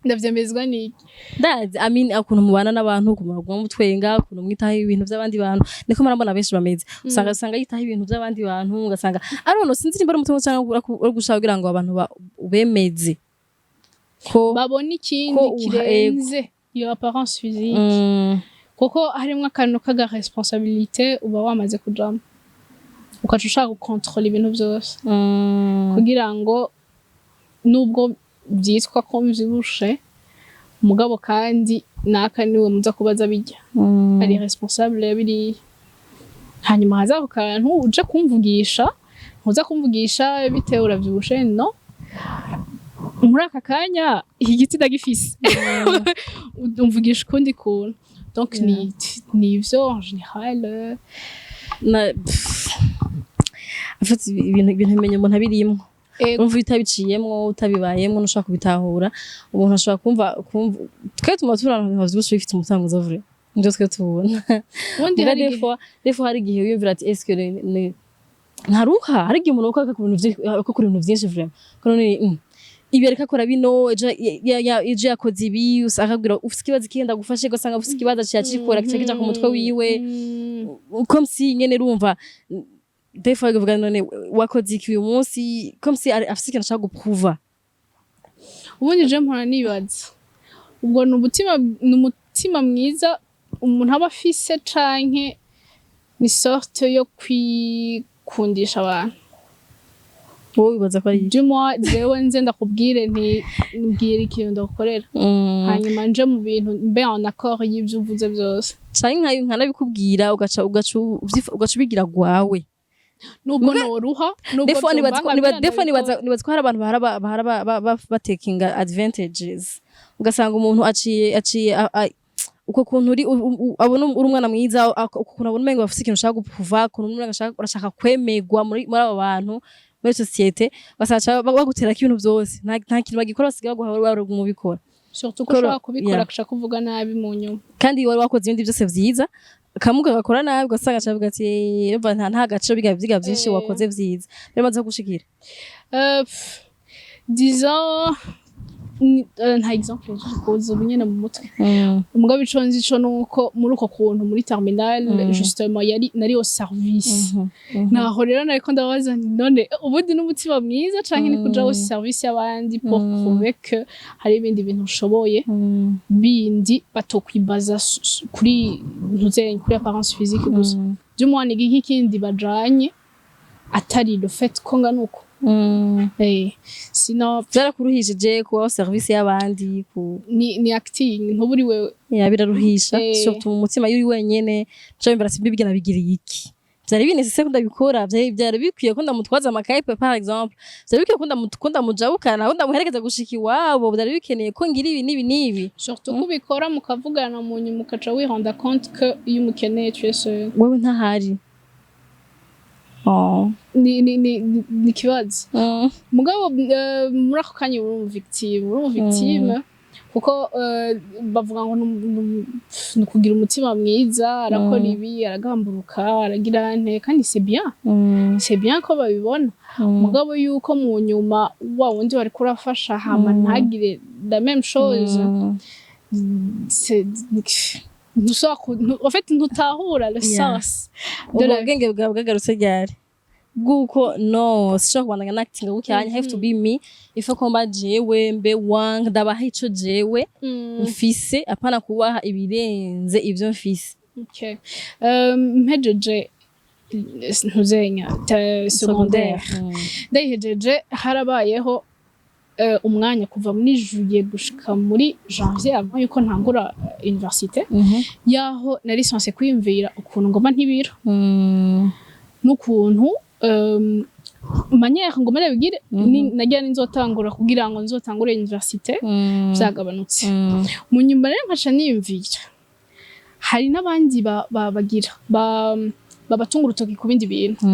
ndavyemezwa niki ndazi akuntu mubana n'abantu kumagwa mutwenga kuntu mwitaho ibintu by'abandi bantu niko marambona benshi bameze usanga yitaho ibintu by'abandi bantu ugasanga arono sinzi nimba umutima cyangwa gushaka kugira ngo abantu ubemeze ko babona ikindi kirenze iyo apparence physique kuko harimo akantu kaga responsabilité uba wamaze kujamo ukaca ushaka gukontrola ibintu byose kugira ngo nubwo byitwa ko mvyibushe mugabo kandi naka niwe muza kubaza bijya ari responsable yabiri hanyuma haza kantu uje kumvugisha bitewe uravyibushe no muri aka kanya igiti ndagifise umvugisha ukundi kuntu donc ni ivyo en général afite ibintu bimenye umuntu abirimo umva utabiciyemwo utabibayemwo nushaka kubitahura umuntu ashobora kumva twe tuma turana nkavuze gusa bifite umutanguzo vure ndio twe tubona ubundi defo hari igihe wiyumvira ati est-ce que ntaruha hari igihe umuntu ukaka ku bintu vyinshi vraiment kono ibi ariko akora bino ejo yakoze ibi akabwira ufite ikibazo kigenda gufashe gusanga ufite ikibazo cyakikora cyakija ku mutwe wiwe comme si nyene rumva des fois uvuga none wakoze iki uyu munsi comme si afite ikintu ashaka gupruva ubundi je mpora nibaza ubwo n'umutima mwiza umuntu aba afise canke ni sorte yo kwikundisha abantu wowe bibaza ko ari Juma jewe nze ndakubwire mbwira ikintu ndakorera hanyuma nje mu bintu mbe en accord y'ivyo uvuze byose canke nkanabikubwira ugaca ubigira gwawe nubwo noruha nubwo nibaza ko hari abantu bahara batekinga advantages ugasanga umuntu aciye uko kuntu uri abona uri umwana mwiza ukuntu abona umengo bafite ikintu ushaka gupuva ukuntu umengo urashaka kwemegwa muri abo bantu muri societe basacha bagutera ibintu byose nta kintu bagikora basigaye guhora mu bikora surtout ko ushaka kubikora kushaka kuvuga nabi mu nyuma kandi wari wakoze ibindi byose vyiza kamuga gakora nabi ugasanga acavuga ati nta gaciro biga byinshi wakoze vyiza bimaze gushikira disons nta exemple kuza ubunyene mu mutwe umugabo iconzi ico nuko muri uko kuntu muri terminal justement nari au service naho rero nariko ndabaza none ubundi n'umutima mwiza canke ni kuja au service y'abandi pour prouver que hari ibindi bintu ushoboye bindi batokwibaza kuri ntuzenye kuri apparence physique gusa by'umwana igikindi bajanye atari le fait ko nganuko sino byarakuruhishije kuba service y'abandi ni acting ntuburi wewe biraruhisha surtout mu mutima yuri wenyene cyo bimbara simbibiga nabigiriye iki byari binese ndabikora byari bikwiye ko ndamutwaza amakaye par exemple byari bikwiye ko ndamujabukana ko ndamuherekeza gushika iwabo byari bikeneye ko ngira ibi nibi surtout kubikora mukavugana mu nyuma ukaca wihonda compte que iyo umukeneye twese wewe ntahari ni kibazo mugabo muri ako kanya uri victime kuko bavuga ngo ni kugira umutima mwiza arakora ibi aragamburuka aragira nte kandi c'est bien ko babibona mugabo yuko mu nyuma wa wundi wari kurafasha hama ntagire la même chose en fait ntutahura le sens de la genge bwagarutse ryari guko no sishaka kubandanya acting gukyanya have to be me ifa komba jewe mbe Wang ndabaha ico jewe mfise apana kubaha ibirenze ivyo mfise okay mpejeje ntuzenya secondaire ndayihejeje harabayeho umwanya kuva muri juillet gushika muri janvier avant yuko ntangura université yaho nari censé kwiyumvira ukuntu ngoma ntibiro n'ukuntu manière ngoma nabigire nagira nzotangura kugira ngo nzotangure université byagabanutse mu nyuma rero nkaca niyumvira hari n'abandi babagira babatunga urutoki ku bindi bintu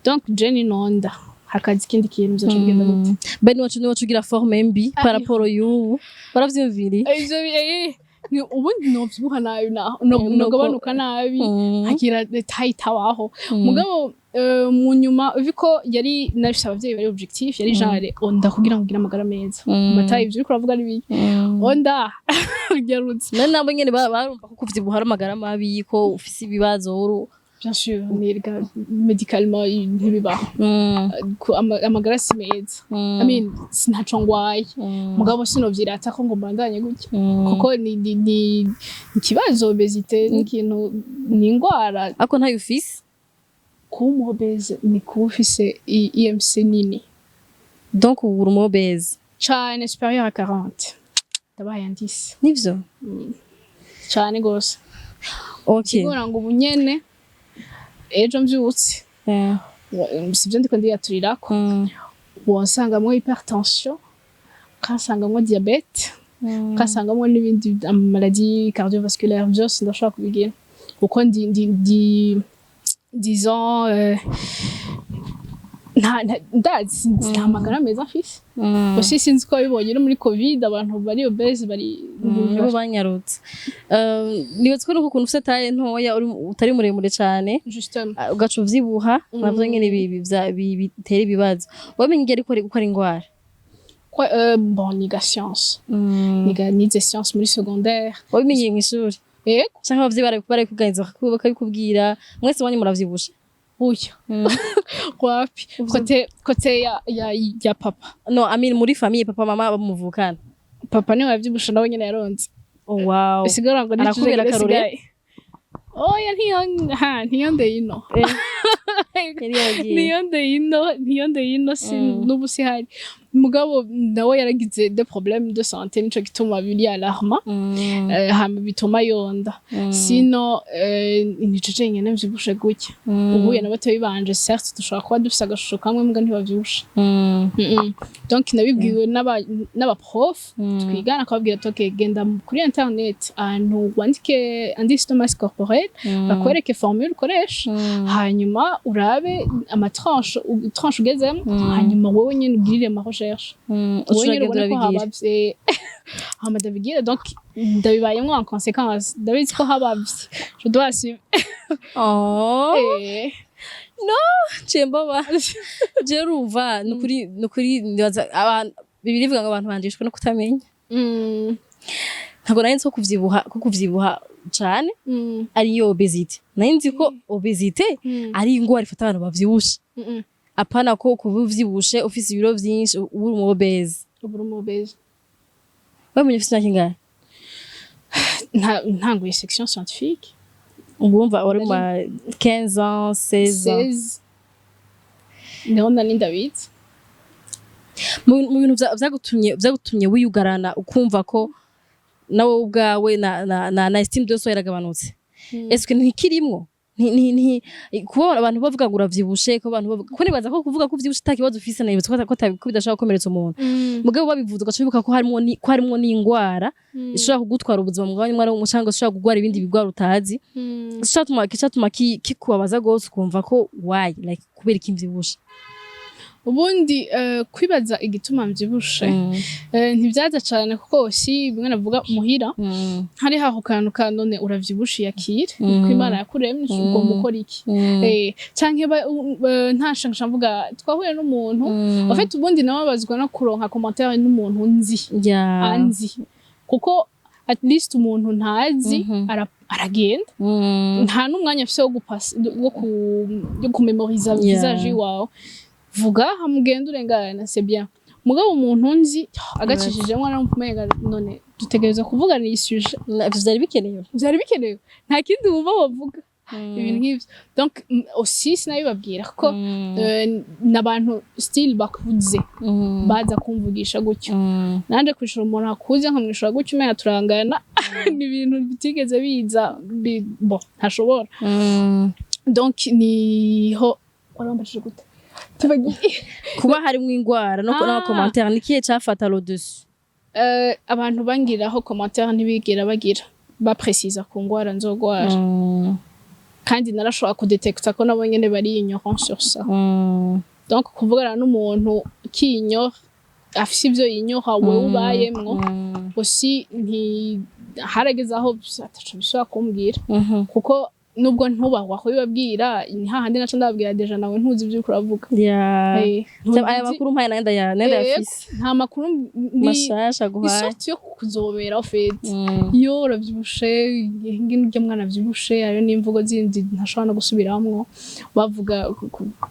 donc Jenny Nonda hakazi ikindi kintu byacu bigenda gute bene wacu ugira forme mbi par rapport y'ubu baravyumviri ni ubundi novyibuha nabi no gabanuka nabi hakira taitawaho mugabo mu nyuma viko yari nafise abavyeyi bari objectif yari genre onda kugira ngo ngira amagara meza matayi ivyo uriko uravuga ari onda gerutse none nabo nyene barumva ko kuvyibuha ari amagara mabi ko ufise ibibazo bien sûr nirga médicalement ntibibaho amagara si meza I mean sinaco ngwaye mugabo sinovyirata ko ngo mbandanye gutya kuko ni ikibazo obesité n'ikintu ni ingwara ako ntayo ufise kuba obese ni kuba ufise IMC nini donc uri obese cane supérieur à 40 ndabaye 10 nivyo cane gose okay ngora ngo ubunyene ejo mvyutse sivyo ndiko ndiyaturirako wonsanga mu hypertension kasangamwo diabete kasangamwo n'ibindi maladie cardiovasculaire byose ndashaka kubigira kuko ndi disons nta magara meza mfise aussi sinzi ko bibonye no muri covid abantu bari obese bari nibo banyarutse nibatse ko ukuntu ufite taye ntoya utari muremure cyane justement ugaca uvyibuha navyo nyene bitera ibibazo wamenye ingeri ko ari gukora ingwara bon niga science nize science muri secondaire wabimenye mu ishuri yego cyangwa abavyeyi bari kuganiriza bakabikubwira mwese wanyu muravyibusha Uya. Wapi. Kote ya papa. No, I mean muri famille papa mama bamuvukana. Papa niwe yavyibusha nawe nyene yaronze. Oh wow. Isigara ngo arakubera karore. Oh ya ntiyonde ino. Ntiyonde ino n'ubu si hari. Mugabo nawe yaragize des problèmes de santé nico gituma biri alarma. Hama bituma yonda. Sino nico nyene mvyibushe gutya. Ubuye n'abatoyi banje certes dushobora kuba dufise agashusho kamwe mbwa ntibavyibusha. Donc nabibwiwe n'aba prof twigana akababwira toke genda kuri internet ahantu wandike indice de masse corporelle bakwereke formule ukoresha hanyuma urabe tranche ugezemo hanyuma wowe nyene ugirire ma recherche wowe nyene ubona ko habavye hama ndabigira donc ndabibayemwo en conséquence ndabizi ko habavye je dois assumer no chembaba je rumva nukuri ndibaza abantu bibiri bivuga ngo abantu bandishwe no kutamenya ntabwo nari nzi ko kuvyibuha cyane ariyo obesity nari nzi ko obesity ari ingwara ifata abantu bavyibushe apana ko kuvyibushe ufise ibiro vyinshi uri mu obese wamenye ufise nakingahe ntanguye section scientifique ubumva wari mu 15 ans 16 ans niho nari ndabizi mu bintu vyagutumye wiyugarana ukumva ko nawe ubwawe na esteem de soi yaragabanutse est-ce que ntikirimwo kuba abantu bavuga ngo uravyibushe ko abantu ko nibaza ko kuvuga ko uvyibushe takibazo ufise na yibutse ko bidashaka gukomeretsa umuntu mugabo babivuze ugacubibuka ko harimo n'ingwara ishobora kugutwara ubuzima mu mwanya umwe umucanga ushobora kugwara ibindi bigwara utazi kicatuma kikubabaza gose ukumva ko why like kubera ikimvyibushe ubundi kwibaza igituma mvyibushe ntivyaza cyane kuko si bimwe navuga muhira hari haho kantu kanone uravyibushe yakire ko Imana yakuremye ubwo mukora iki canke ntashangisha mvuga twahuye n'umuntu afite ubundi nababazwa no kuronka commentaire n'umuntu anzi kuko at least umuntu ntazi aragenda nta n'umwanya afise wo gupasa yo kumemoriza visage wawe vuga hamugenda urengana c'est bien mugabo umuntu nzi agacishije mwana n'umumenga none dutegereza kuvugana iyi sujet vyari bikenewe nta kindi wumva bavuga ibintu nk'ivyo donc aussi sinabibabwira ko n'abantu still bakuze baza kumvugisha gutyo nanje kwishura umuntu akuze nkamwishura gutyo umenya turangana ni ibintu bitigeze biza bon ntashobora donc niho warambashije gute kuba harimo ingwara no commentaire nikiye cafata lo dessus abantu bangiraho commentaire ntibigera bagira baprecisa ku ngwara nzogwara kandi narashobora kudetecta ko nabo nyene bari ignorant sur ça donc kuvugana n'umuntu kinyo afise ivyo yinyora wewe ubayemwo aussi harageze aho ataco bishobora kumbwira kuko nubwo ntubahwa kubibabwira ni hahandi naca ndababwira deja nawe ntuzi ibyo uravuga aya makuru mpaye nenda yafise nta makuru mashasha guhaye isoti yo kuzobera ofete iyo uravyibushe ngene ujya mwana vyibushe ayo n'imvugo zindi ntashobora no gusubiramwo bavuga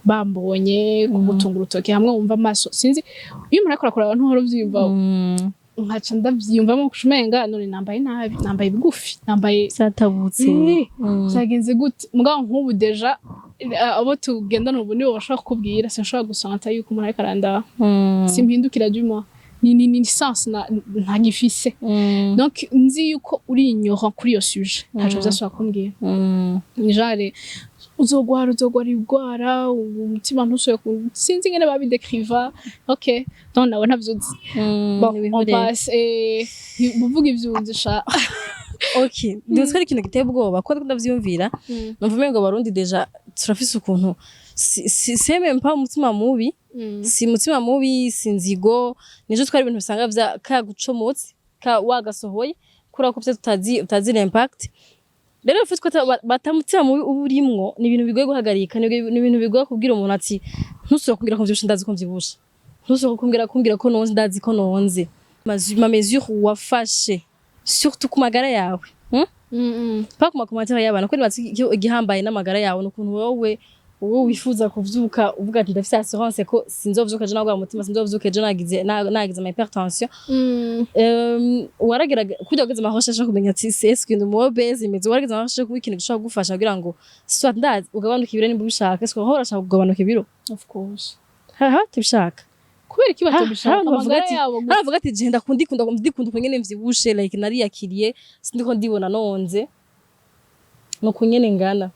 bambonye kugutunga urutoke hamwe wumva amaso sinzi iyo umuntu akora abantu horo vyimva nkaca ndavyiyumvamo kushumenga none nambaye nabi nambaye bigufi nambaye satabutse cyagenze gute mugabo nk'ubu deja abo tugendana ubu nibo bashaka kubwira sinshobora gusanta yuko umuntu ariko aranda simpindukira du moi ni sens nta gifise donc nzi yuko uri ignorant kuri iyo sujet ntaco byasaba kumbwira ni genre uzogwara ibigwara umutima ntusoye sinzi ngene babidekriva okay donc nawe ntavyuzi on passe buvuga ivyuzi sha okay ndetse ikintu giteye ubwoba ko ndavyumvira numva ngo barundi deja turafise ukuntu si même pas umutima mubi si umutima mubi sinzigo nijo twari ibintu bisanga vya kagucomotse ka wagasohoye kura ko utazi impact rero ufitwe batamutima mubi uburimwo ni ibintu bigoye guhagarika ni ibintu bigoye kubwira umuntu ati ntusubira kumbwira ko mvyibushe ndazi ko mvyibushe ntusubira kumbwira ko nonze ndazi ko nonze ma mesure wafashe surtout ku magara yawe pas ku makomantere y'abana ko nibatse igihambaye n'amagara yawe n'ukuntu wowe wifuza kuvyuka uvuga ati ndafise assurance ko sinzovyuka je nagwa mutima sinzovyuka je nagize ma hypertension warageraga kujya kugeza amahosha kumenya ati est-ce que ndi obese imeze warageza amahosha kuba ikintu gishobora gufasha kugira ngo soit ndazi ugabanuka ibiro nimba ubishaka est-ce que hora urashaka kugabanuka ibiro of course tubishaka kubera iki batabishaka amagara yabo bavuga ati je ndikunda kunyene mvyibushe like nari yakiriye sindiko ndibona nonze no kunyene ngana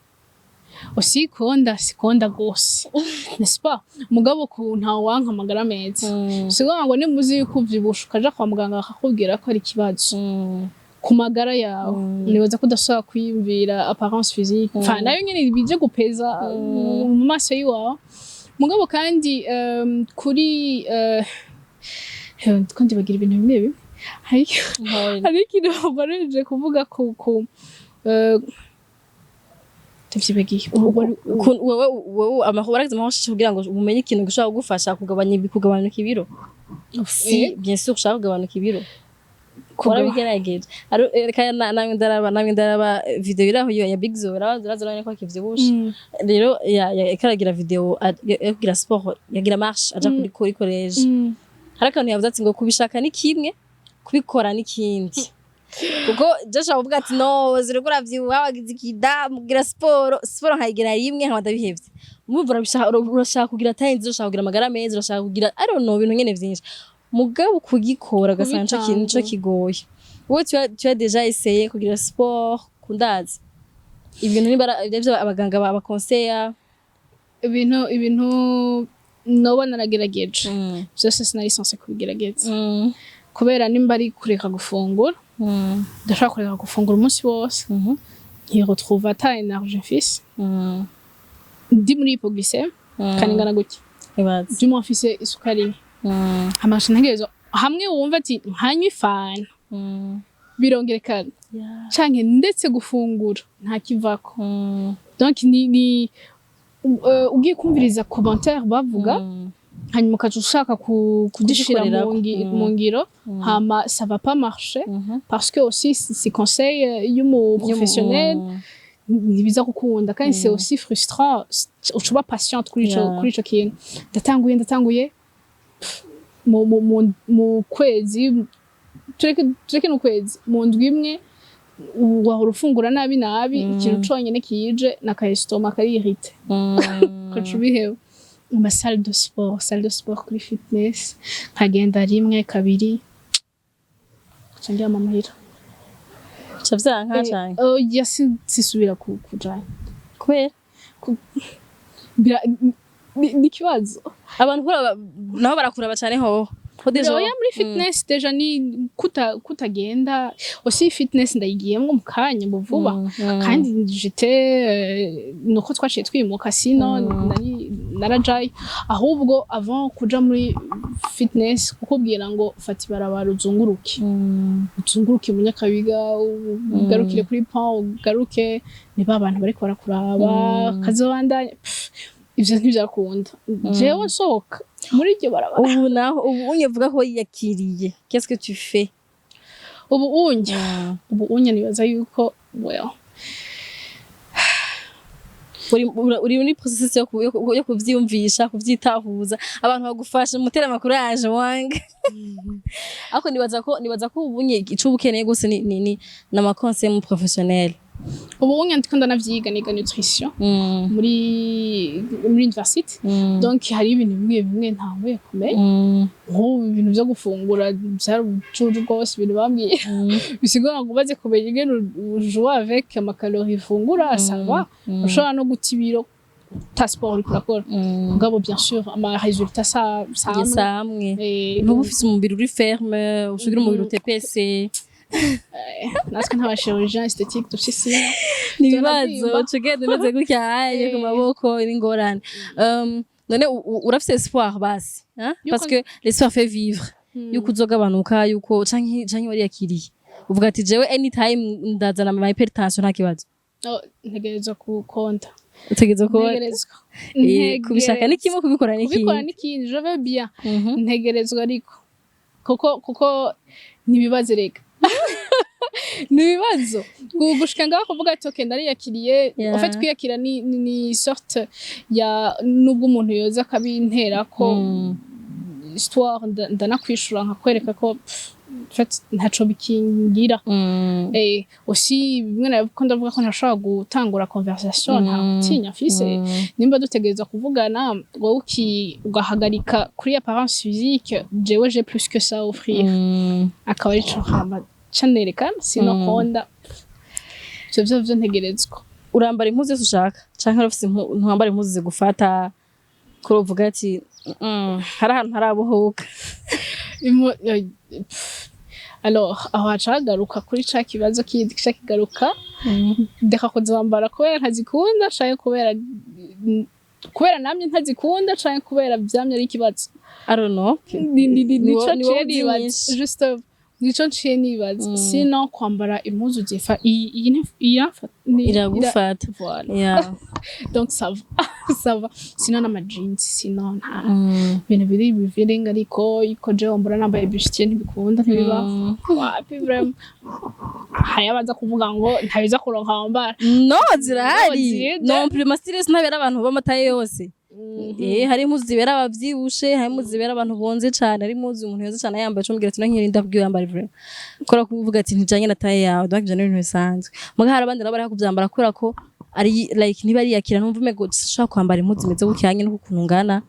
sikonda gose n'est-ce pas mugabo ku nta wanka amagara meza sigonga ngo nimuzi kuvyibusha ukaja kwa muganga akakubwira ko ari kibazo ku magara yawe nibaza ko udashobora kwiyumvira apparence physique enfin nayo nyene bije gupeza mu maso yiwawe mugabo kandi kuri kandi bagira ibintu bimwe bimwe hari ikintu bareje kuvuga ku tavyibagiye wowe amahoro amahosha kugira ngo umenye ikintu gishobora kugufasha kugabanuka ibiro si bien sûr ushaka kugabanuka ibiro kora bigerageje namwe ndaraba video iraho ya Big Zora ziraziranye ko kivyibusha rero yakaragira video yagira sport yagira marche aja kuri college harakantu yavuze ati ngo kubishaka ni kimwe kubikora ni kindi kuko jasha uvuga ati no zirikura vyiwa wagize ikida mugira sport nkayigira rimwe nkabada bihevye umuvura urashaka kugira tayenzi urashaka kugira amagara meza urashaka kugira I don't know ibintu nyene vyinshi mugabo kugikora gasanje kintu cyo kigoye wowe tu as déjà essayé kugira sport kundazi ibintu nibyo abaganga babakonseya ibintu noba naragerageje byose sinari sanse kubigerageza kubera nimba ari kureka gufungura ndashaka kureka gufungura umunsi wose nkiretrouva ta énergie mfise ndi muri hypoglycémie kandi ngana gutya du moins mfise isukari amasha ntegerezo hamwe wumva ati nkanywa ifana birongerekana canke ndetse gufungura nta kivako donc ni ugiye kumviriza commentaire bavuga hanyuma ukaca ushaka kudishira mu ngiro hama ça va pas marcher parce que aussi c'est conseil y'umu professionnel nibiza gukunda kandi c'est aussi frustrant ucuba patiente kuri ico kintu ndatanguye mu kwezi tureke no kwezi mu ndwi imwe wahora ufungura nabi ikintu conyene kije nakayestoma kari irrité kacu bihewe ma salle de sport kuri fitness nkagenda rimwe kabiri cangira mamuhira chavyanka cyane sisubira kujana kwera ni kibazo abantu naho barakuraba cyane ho oya muri fitness deja ni kutagenda aussi fitness ndayigiyemwo mu kanya vuba kandi nuko twaciye twimuka sino narajaye ahubwo avant kuja muri fitness kukubwira ngo fata ibarabara uzunguruke mu Nyakabiga ugarukire kuri pont ugaruke niba abantu bariko barakuraba kazobandanya ivyo ntivyakunda jewe sohoka muri iryo barabara ubu unyevuga ko yakiriye qu'est-ce que tu fais ubu unye nibaza yuko well uri muri process yo kuvyumvisha kuvyitahuza abantu bagufasha mutera makuru yaje Wang ako nibaza ko ubunye ico ubukeneye gose ni na ma conseil mu professionnel ubu ndiko ndanavyiga niga nutrition muri university donc hari ibintu bimwe ntahuye kumenya nk'ubu ibintu vyo gufungura byari ubucucu rwose ibintu bambwiye bisigura ngo umaze kumenya ingene ujua avec amakalori ifungura asaba ushobora no guta ibiro ta sport urakora ngabo bien sûr ama résultat samwe n'ubu ufise umubiri uri ferme ushugira umubiri utepese natwe nk'abashirurgien esthétique dufise nibibazo tugende meze gutya aye ku maboko n'ingorane none urafise espoir basi parce que l'espoir fait vivre yuko uzogabanuka yuko canke wariyakiriye uvuga ati jewe anytime ndazana ama hypertension nta kibazo ntegerezwa kukonta utegerezwa kubishaka ni kimwe kubikora n'ikindi je veux bien ntegerezwa ariko kuko nibibazo reka nibibazo gushika ngaho kuvuga ati okay nariyakiriye en fait kwiyakira ni sorte ya nubwo umuntu yoza kabintera ko histoire ndanakwishura nkakwereka ko ntaco bikingira aussi bimwe nabwo ndavuga ko ntashobora gutangura conversation nta gutinya fise nimba dutegereza kuvugana wowe ugahagarika kuri apparence physique jewe j'ai plus que ça à offrir akaba ari cyo hamba canerekana sinokonda ivyo ntegerezwa urambara impuzu zose ushaka canke urafise ntuambara impuzu zigufata kuri uvuga ati hari ahantu harabohoka alors aho hacagaruka kuri ca kibazo kindi kigaruka ndeka kuzambara kubera ntazikunda canke kubera namye ntazikunda canke kubera vyamye ari ikibazo I don't know nico nibaza juste nico nciye nibaza sino kwambara impuzu zifa iragufata voilà donc ça va sino n'ama jeans sino nta ibintu biri bivirenga ariko iko je ombura nambaye bustier ntibikunda ntibiba wapi vraiment hayabaza kuvuga ngo ntabiza kuronka wambara no zirahari non plus mastiress ntabera abantu b'amataye yose hari impuzu zibera abavyibushe hari impuzu zibera abantu bonze cane hari impuzu umuntu yoza cane yambaye cyo mugira ati nankiri ndabwiye yambara vraiment kora kuvuga ati ntijanye na taye yawe donc je n'ibintu bisanzwe muga hari abandi bari kuvyambara kora ko ari like niba ari yakira ntumva mego shaka kwambara impuzu imeze gucyanye no kukungana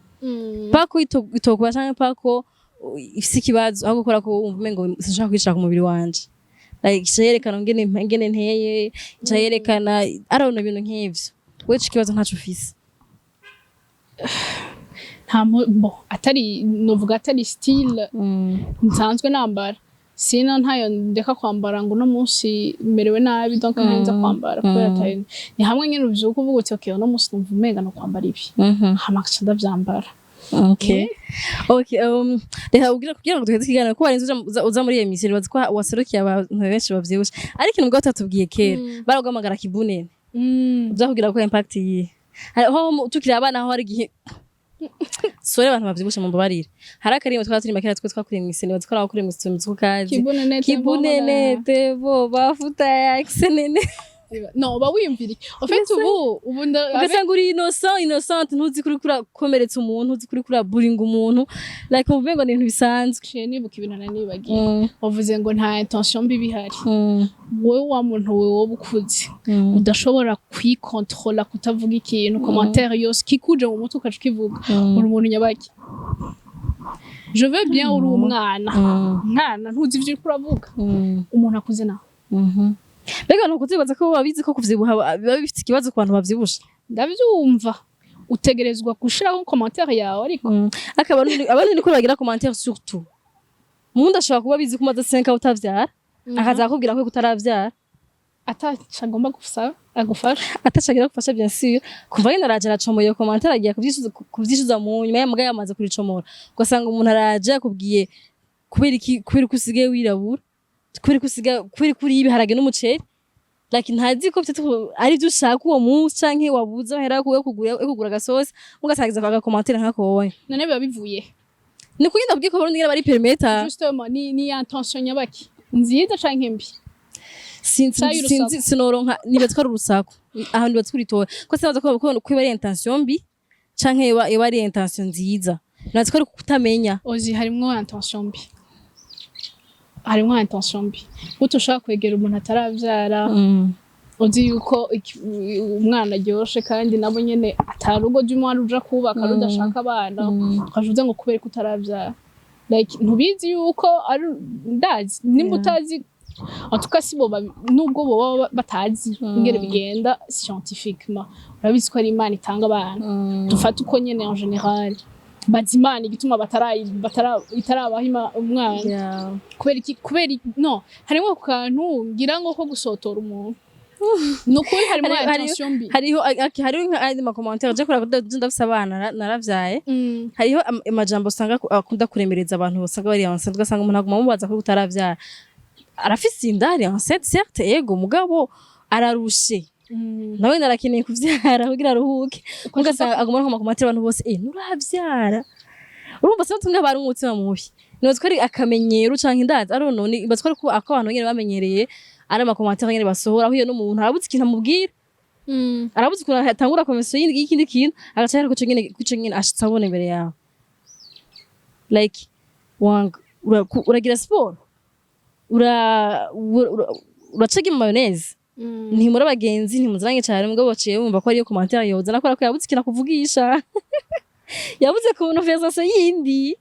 pako itokwa cyane pako ifise ikibazo aho gukora ko umva mego sinshaka kwishaka ku mubiri wanje like yerekana ngene nteye yerekana arabona ibintu nk'ivyo wewe ikibazo ntacu ufise atari novuga atari style nsanzwe nambara sino ntayo ndeka kwambara ngo no munsi merewe nabi donc nza kwambara kubera tayo ni hamwe nyine uvyuko uvuga uti okay no munsi numva umenga no kwambara ibi hamaka ndavyambara okay reka kugira ngo duheze ikiganiro ko warinze uza muri emission bazi ko waserukiye abantu benshi bavyibusha ariko nubwo batatubwiye kera baraguhamagara kibunene uzakugira ko impact yi aho tukiri abana aho ari gihe sore abantu bavyibusha mu mbabarire hari akarimbo twaturi makera twakuriye mu isene bazikora bakuriye mu isene muzukaje kibunene tebo bafuta ya xenene no ba wiyumviri en fait ubu ugasanga uri innocent ntuzi kuri komeretsa umuntu uzi kuri buringa umuntu like muvuga ni ibintu bisanzwe nibuka ibintu nanibagiye wavuze ngo nta intention mbi bihari wowe wa muntu wewe bukuzi udashobora kwikontrola kutavuga ikintu commentaire yose kikuje mu mutwe ukacikivuga uri umuntu nyabaki je veux bien uri umwana ntuzi ivyo uravuga umuntu akuze nawe Mbega ntukuzibaza ko babizi ko kuvyibuha biba bifite ikibazo ku bantu bavyibusha ndavyumva utegerezwa gushiraho commentaire yawe ariko abantu niko bagira commentaire surtout umuntu ashobora kuba bizi ko umaze 5 utavyara akaza akubwira ko utaravyara atacagomba gufasha atacagira gufasha bien sûr kumva yenda araje aracomoye commentaire agiye kuvyishuza mu nyuma y'amaga yamaze kuricomora ugasanga umuntu araje akubwiye kubera usigaye wirabura kubera kuri ibiharage n'umuceri like ntazi ko ari byo ushaka uwo munsi canke wabuze ahera kugura gasosi mugasagiza kwa commentaire nkako wowe none biba bivuye ni kugenda bwiko barundi ngira bari permeta justement ni intention nyabaki nziza canke mbi sinzi sinoronka nibatwara urusaku aho nibatwuritora ko sabaza ko bari intention mbi canke bari intention nziza natwe ko kutamenya ozi harimwo intention mbi harimwo intention mbi utoshaka kwegera umuntu ataravyara uzi yuko umwana aryoshe kandi nabo nyene atarugo ry'umwana uja kubaka rudashaka abana ukajuze ngo kubera ko utaravyara like ntubizi yuko ari ndazi nimba utazi atuka boba nubwo boba batazi ingere bigenda scientifiquement urabizi ko ari Imana itanga abana dufata uko nyene en general bazimana igituma itarabaha umwana kubera no harimo kantu ngira ngo ko gusotora umuntu nukuri harimo intention mbi hariho andi ma commentaire je kora ndafise abana naravyaye hariho amajambo usanga akunda kuremereza abantu bosanga bari enceinte ugasanga umuntu aguma mubaza ko utaravyara arafise indari enceinte certes ego mugabo ararushe nawe narakeneye kuvyara kugira aruhuke ugasanga aguma no commentaire abantu bose nuravyara urumva se tunga bari umutima mubi noziko ari akamenyero canke indazi aronone baziko ko abantu nyene bamenyereye ari amakomantere nyene basohora aho iyo n'umuntu arabuze ikintu amubwira arabuze ko atangura komisiyo y'ikindi kintu agacera ko nyene ashitsa abone imbere yawe like Wang uragira sport uracaga mayonnaise ntimura abagenzi ntimuzange cyane mugabo baciye bumva ko ariyo komantere yoza nakora ko yabuze ikintu kuvugisha yabuze ku conversation yindi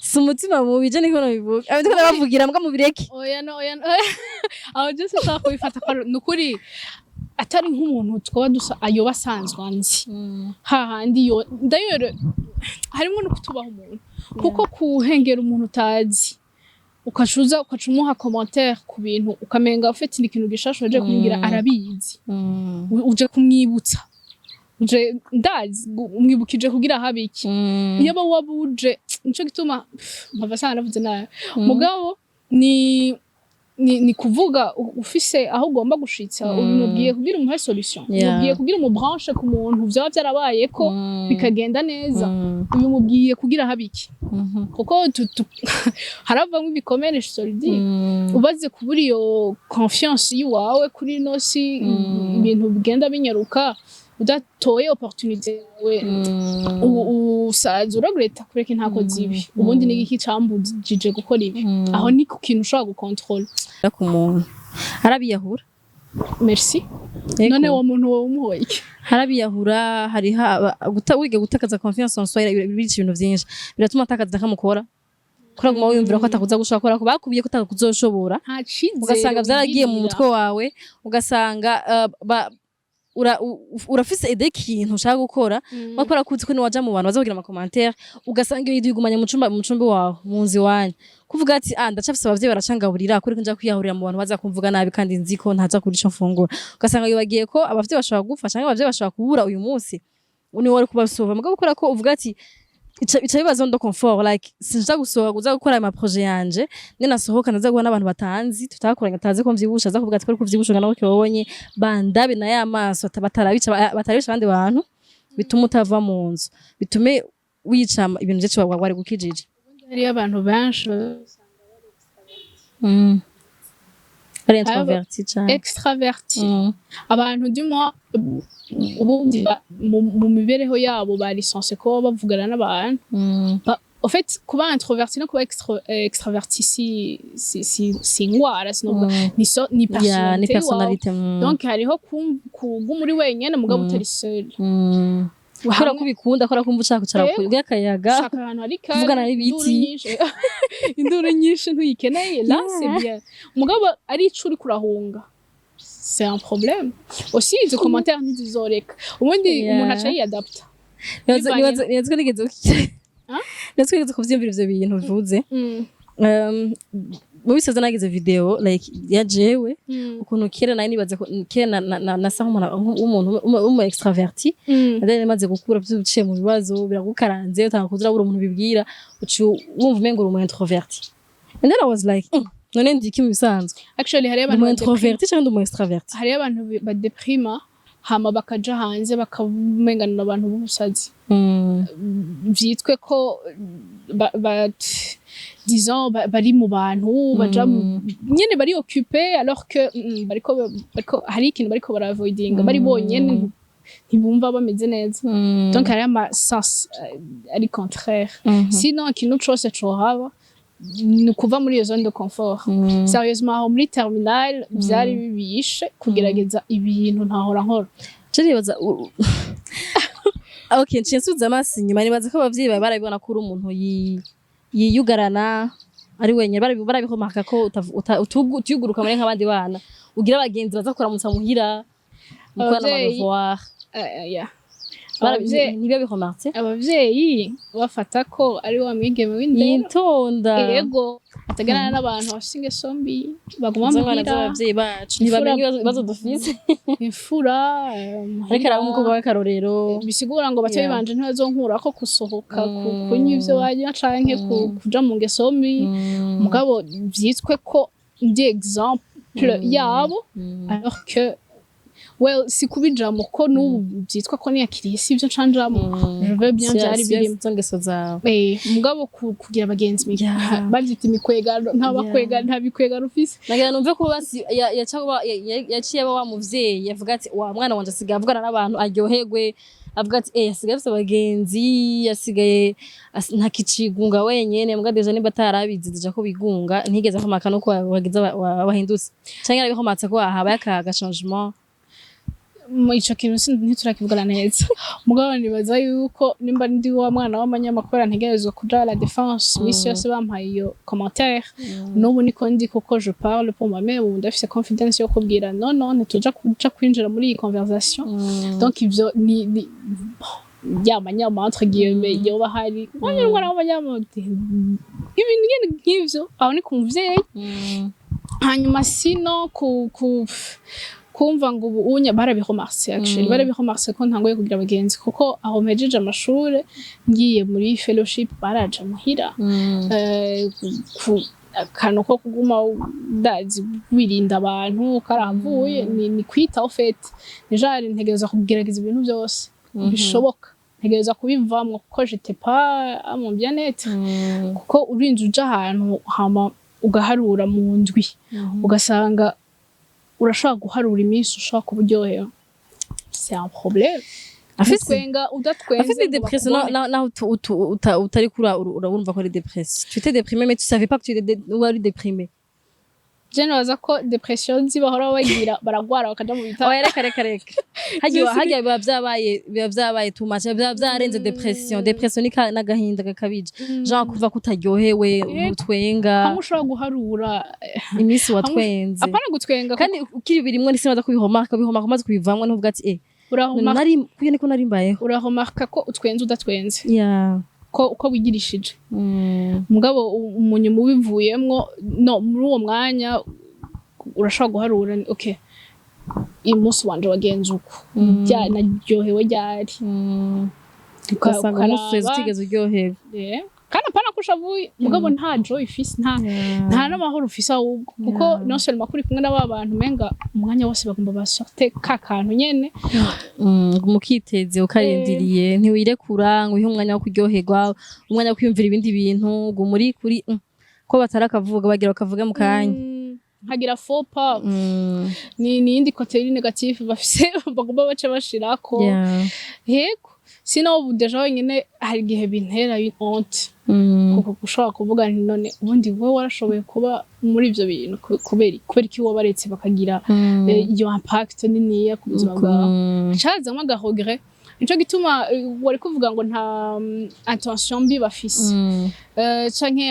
si umutima mubi je niko nabivuga abandi ko bavugira mbwa mubireke oya aho just nshaka kubifata ko nukuri atari nk'umuntu twoba dusa ayo basanzwe anzi hahandi yo ndayore harimo no kutubaho umuntu kuko kuhengera umuntu utazi ukacumuha commentaire ku bintu ukamenga ufite ikintu gishasho je kumbwira arabizi uje kumwibutsa uje ndazi umwibukije kugira habiki iyo wabuje nico gituma mpavasana navuze nayo mugabo ni kuvuga ufise aho ugomba gushitsa ubimubwiye kugira umuhe solution ubimubwiye kugira umubranche ku muntu vyaba byarabaye ko bikagenda neza ubimubwiye kugira habiki kuko haravamwe ibikomeresha solidi ubaze kubura iyo confiance yiwawe kuri nosi ibintu bigenda binyaruka udatoye opportunité we usaza uragreta kureka ntako zibi ubundi n'iki cambujije gukora ibi aho ni ku kintu ushaka gukontrola ku muntu harabiyahura merci none wo muntu wo umuhoye harabiyahura hari wige gutakaza confiance en soi bibici ibintu byinshi biratuma atakaza kamukora kora guma wiyumvira ko atakuza gushaka ko bakubiye ko atakuzoshobora ugasanga byaragiye mu mutwe wawe ugasanga urafise ide kintu ushaka gukora bakora kuzi ko ni waja mu bantu bazagira ama commentaire ugasanga iyo yigumanya mu cumbi wawe munzi wanya kuvuga ati ndacafise abavyeyi baracangaburira kuri nja kwiyahurira mu bantu baza kumvuga nabi kandi nzi ko ntaza kuri ico mfungura ugasanga yibagiye ko abavyeyi bashobora gupfa canke abavyeyi bashobora kubura uyu munsi uni wari kubasova mugabo gukora ko uvuga ati ica bibazo ndo confort like sinja gusohoka kuza gukora ama projet yanje ne nasohoka naza guha n'abantu batanzi tutakoranye taze ko mvyibusha aza kuvuga ati ko kuvyibusha nawe kibonye bandabe na ya maso batarabisha abandi bantu bituma utava mu nzu bitume wica ibintu bye cyo wari gukijije hari abantu benshi ari introverti cyane extraverti abantu dimo ubundi mu mibereho yabo bari censé ko bavugana n'abantu en fait kuba introverti no kuba extraverti si ngwara ni personnalité donc hariho muri wenyene mugabo utari seul ukora kubikunda akora kumva ushaka kucara kugira akayaga kuvugana n'ibiti induru nyinshi ntuyikeneye là c'est bien mugabo ari ico uri kurahunga c'est un problème aussi izo commentaires ntizizoreka ubundi umuntu aca yiyadapta nigeze kuvyumvira ivyo bintu bivuze mubisoza nagize video like ya jewe ukuntu kera nari nibaze kera nasa umuntu extraverti ndari maze gukura byuciye mu bibazo biragukaranze utanga kuzira buri umuntu bibwira uci wumva umengo uri umu introverti and then I was like none ndiki mu bisanzwe actually hari abantu introverti cyangwa umu extraverti hari abantu badeprima hama bakaja hanze bakamengana n'abantu b'ubusazi vyitwe ko disons bari mu bantu baja nyene bari occupé alors que bariko hari ikintu bariko baravoidinga bari bonyene ntibumva bameze neza donc hari ama sens ari contraire sinon ikintu cyose cohaba ni kuva muri iyo zone de confort sérieusement aho muri terminal byari bibishe kugerageza ibintu ntahora nkora nibaza okay nsubiza amaso inyuma nibaza ko abavyeyi bawe barabibona ko uri umuntu yiyugarana ari wenyine barabihomaka ko utiyuguruka muri nk'abandi bana ugira abagenzi baza kuramutsa muhira mukwana amavoir niba bihomatse abavyeyi bafata ko ari wa mwigeme w'indero yitonda yego atagana n'abantu bafite ingeso mbi baguma muhira abavyeyi bacu ntibamenye ibibazo dufise imfura ariko araba umukobwa w'akarorero bisigura ngo bateye banje ntibazonkura ko gusohoka kunywa ivyo bajya canke kuja mu ngeso mbi mugabo vyitswe ko ndi exemple yabo alors que well si kubijamo ko n'ubu byitwa ko niyakiriye si byo canjamo je veux bien byari birimo ngeso zawe mugabo kugira abagenzi bavyita imikwegano nta bikwegano ufise nagira numve ko basi yaciye aba wa muvyeyi yavuga ati wa mwana wanje asigaye avugana n'abantu aryoherwe avuga ati yasigaye afise abagenzi yasigaye ntakicigunga wenyene mbwa deja nimba atarabizi deja ko bigunga ntigeze akomaka no ko wagize wahindutse canke arabihomatse ko habaye aka changement ico kintu ntiturakivugana neza mugabo nibaza yuko nimba ndi wa mwana w'amanyamakuru ntegerezwa kuja la défense misi yose bampaye iyo commentaire n'ubu niko ndi kuko je parle pour moi-même ubu ndafise confidence yo kubwira non ntituja kuja kwinjira muri iyi conversation donc ivyo ni yamanyama entre guillemets yoba hari mwana w'amanyamakuru ibintu nk'ivyo aho ni kumuvyeyi hanyuma sino kumva ngo ubu unya barabihomarse actually barabihomarse ko ntangoye kugira abagenzi kuko aho mejeje amashure ngiye muri fellowship baraje muhira kano ko kuguma ndazi wirinda abantu karamvuye ni kwita au fait déjà ntegereza kugerageza ibintu byose bishoboka ntegereza kubivamwo kuko j'étais pas à mon bien-être kuko urinze uja ahantu hama ugaharura mu ndwi ugasanga urashaka guharura iminsi ushaka kuburyohera c'est un problème afitwenga udatwenze afite dépression naho utari kura urumva ko ari dépression tu étais déprimé mais tu savais pas que tu étais déprimé je nabaza ko dépression zibahora bagira baragwara bakaja mu bitaro reka hagiye biba vyabaye too much vyarenze dépression ni n'agahinda gakabije genre kuva kutaryohewe utwenga hamwe ushobora guharura iminsi watwenze apana gutwenga kandi ukiri birimwe nisimaza kubihomaka maze kubivamwa n'uvuga ati niko nari mbayeho urahomarka ko utwenze udatwenze yeah uko wigirishije mugabo umunyu mubivuyemwo no muri uwo mwanya urashaka guharura okay imusi wanje wagenze uko naryohewe ryari ukasanga umusezi utigeze uryohewe kandi apana kushavuye mugabo nta joy ufise nta n'amahoro ufise ahubwo kuko non seulement kuri kumwe n'aba bantu menga umwanya wose bagomba basorte kakantu nyene mukiteze ukarindiriye ntiwirekura ngo ihe umwanya wo kuryoherwa umwanya wo kwiyumvira ibindi bintu ngo muri kuri ko batarakavuga bagira bakavuga mu kanya hagira faux pas ni indi côté négatif bafise bagomba bace bashirako yego sino ubu deja nyine hari gihe bintera honte kuko ushobora kuvuga none ubundi wowe warashoboye kuba muri ivyo bintu kubera iki wabaretse bakagira iyo impact nini ya ku buzima bwawe cazamwe agahogre nico gituma wari kuvuga ngo nta intention mbi bafise canke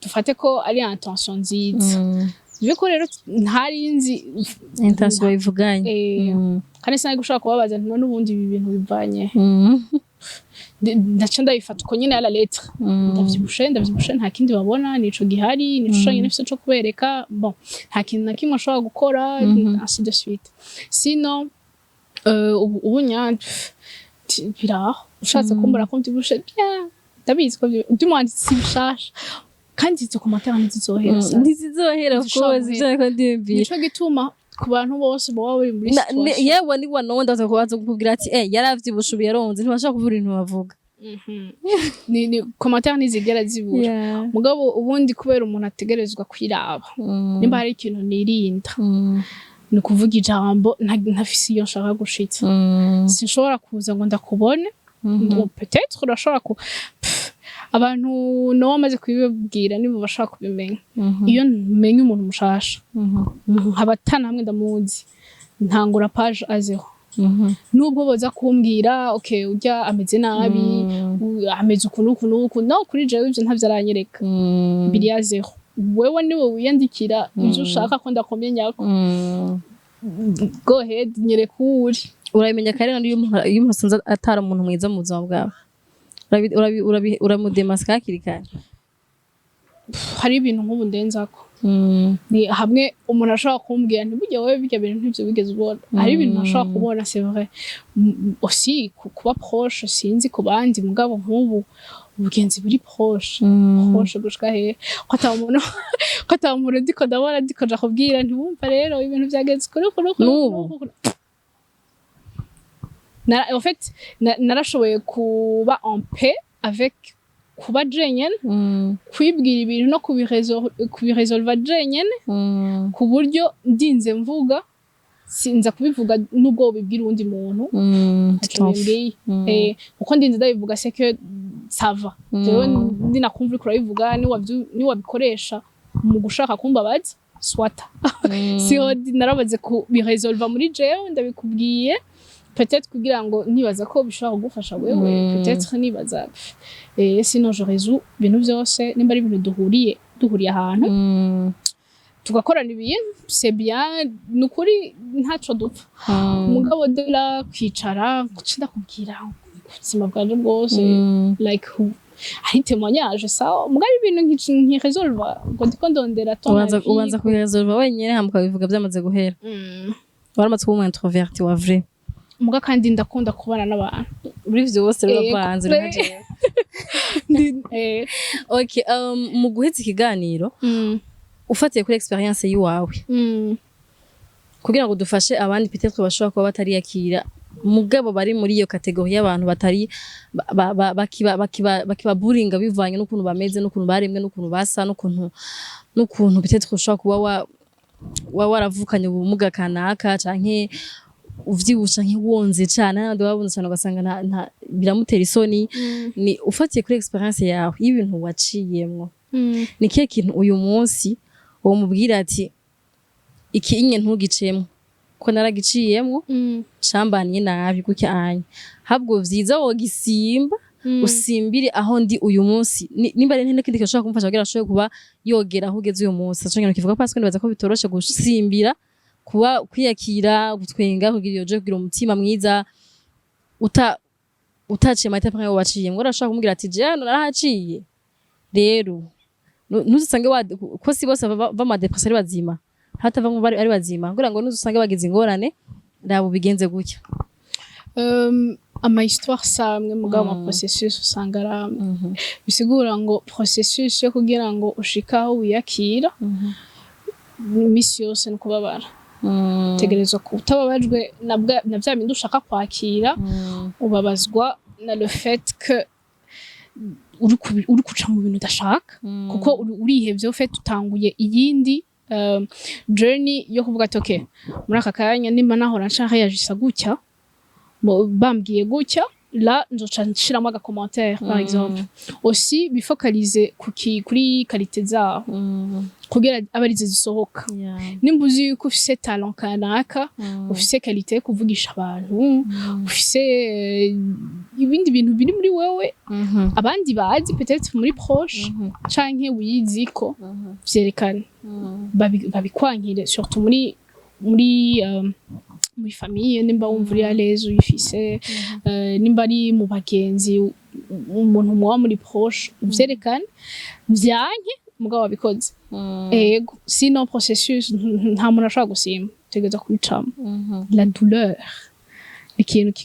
dufate ko ari intention nziza biko rero ntari nzi intention bayivuganye kandi sinari gushaka kubabaza none ubundi ibi bintu bivanye ndaca ndabifata uko nyine ala lettre ndavyibushe nta kindi babona nico gihari nico nyine nifise cyo kubereka bon nta kintu na kimwe ashobora gukora ainsi de suite sinon ubunya biraho ushatse kumbura ko mbyibushe bien ndabizi ko ndimwanditsi bishasha kandi izo commentaire ntizizohera kuko zije ndimbi nico gituma ku bantu bose baba bari muri situation yewe ni wano ndaza kubaza kubwira ati yaravyibusha ubiyaronze ntibashaka kuvuga ibintu bavuga ni commentaire nizigera zibura mugabo ubundi kubera umuntu ategerezwa kwiraba nimba hari ikintu nirinda ni kuvuga ijambo ntafise iyo nshaka gushitsa sinshobora kuza ngo ndakubone peut-être urashobora abantu no bamaze kubibabwira nibo bashaka kubimenya iyo menye umuntu mushasha nk'abatana hamwe ndamuzi ntangura page azeho nubwo boza kumbwira okay ujya ameze nabi ameze ukuntu no kuri jewe ivyo ntavyaranyereka biri yazeho wewe niwe wiyandikira ivyo ushaka ko ndakomenya go ahead nyereka uri urabimenya kare iyo umuntu asanze atari umuntu mwiza mu buzima bwawe uramudemaska hakiri kare hari ibintu nk'ubu ndenzako ni hamwe umuntu ashobora kumbwira ntibujye wowe bijya bintu ntibyo bigeze ubona hari ibintu ashobora kubona c'est vrai aussi kuba proche sinzi ku bandi mugabo nk'ubu ubugenzi buri proche gushika he ko atamuntu ndiko ndabona ndiko nja kubwira ntibumva rero ibintu byagenze kuri n'ubu en fait narashoboye kuba en paix avec kuba jenyene kwibwira ibintu no kubiresolva jenyene ku buryo ndinze mvuga sinza kubivuga nubwo bibwira undi muntu uko ndinze ndabivuga c'est que ça va jewe ndinakumva uri kurabivuga ni wabikoresha mu gushaka kumbabaza swata siho narabaze kubiresolva muri jewe ndabikubwiye peut-être kugira ngo nibaza ko bishobora kugufasha wewe peut-être nibaza sinon je résous ibintu byose nimba ari ibintu duhuriye ahantu tugakorana ibintu c'est bien nukuri ntaco dupfa umugabo de la kwicara gucinda kubwira ubuzima bwanje bwose like ari témoignage ça mugari ibintu nkiresolva ngo ndiko ndondera ubanza kuresolva wenyene hamwe kabivuga byamaze guhera waramaze kuba introvert wa vrai muga kandi ndakunda kubana n'abantu muri vyo bose bapanze okay mu guheza ikiganiro ufatiye kuri experience yiwawe kugira ngo dufashe abandi peut-être bashobora kuba batari yakira mugabo bari muri iyo category y'abantu batari bakiba buringa bivanye n'ukuntu bameze n'ukuntu baremwe n'ukuntu basa n'ukuntu peut-être ushobora kuba waravukanye ubumuga kanaka canke uvyibusha nk'iwonze cyane n'abandi babunze cyane ugasanga nta biramutera isoni ni ufatiye kuri experience yawe y'ibintu waciyemwo ni kihe kintu uyu munsi uwo mubwira ati iki inye ntugicemwo ko naragiciyemwo cambaniye nabi kuki anye habwo vyiza wogisimba usimbire aho ndi uyu munsi nimba ari ntende kindi kishobora kumfasha kugira ashobore kuba yogera aho ugeze uyu munsi cyangwa kivuga parce que nibaza ko bitoroshe gusimbira kuba kwiyakira gutwenga kugira iyo je kugira umutima mwiza utaciye amahita pamwe waciye ngo urashaka kumubwira ati je hano narahaciye rero ntuzisange ko si bose bama depression ari bazima hata bamwe ari bazima kugira ngo ntuzisange bagize ingorane rabo bigenze gutya ama histoire samwe mugabo ma processus usanga ara bisigura ngo processus yo kugira ngo ushikaho wiyakira misi yose no kubabara tegerezwa kutababajwe na bya bindi ushaka kwakira ubabazwa na le fait que uri kuca mu bintu udashaka kuko urihevye ufite utanguye iyindi journey yo kuvuga ati okay muri aka kanya nimba nahora nshaka yajisa gutya bambwiye gutya là nzoca nshiramo aga commentaire par exemple aussi bifocaliser kuri qualité zabo kugira abarize zisohoka nimba uzi yuko ufise talent kanaka ufise qualité kuvugisha abantu ufise ibindi bintu biri muri wewe abandi bazi peut-être muri proche canke wiyizi ko vyerekana babikwankire surtout muri famille nimba wumva uri à l'aise uyifise nimba ari mu bagenzi umuntu muba muri proche vyerekana vyanke mugabo wabikoze ego sinon processus nta muntu ashobora gusimba tegeza kubicamo la douleur ikintu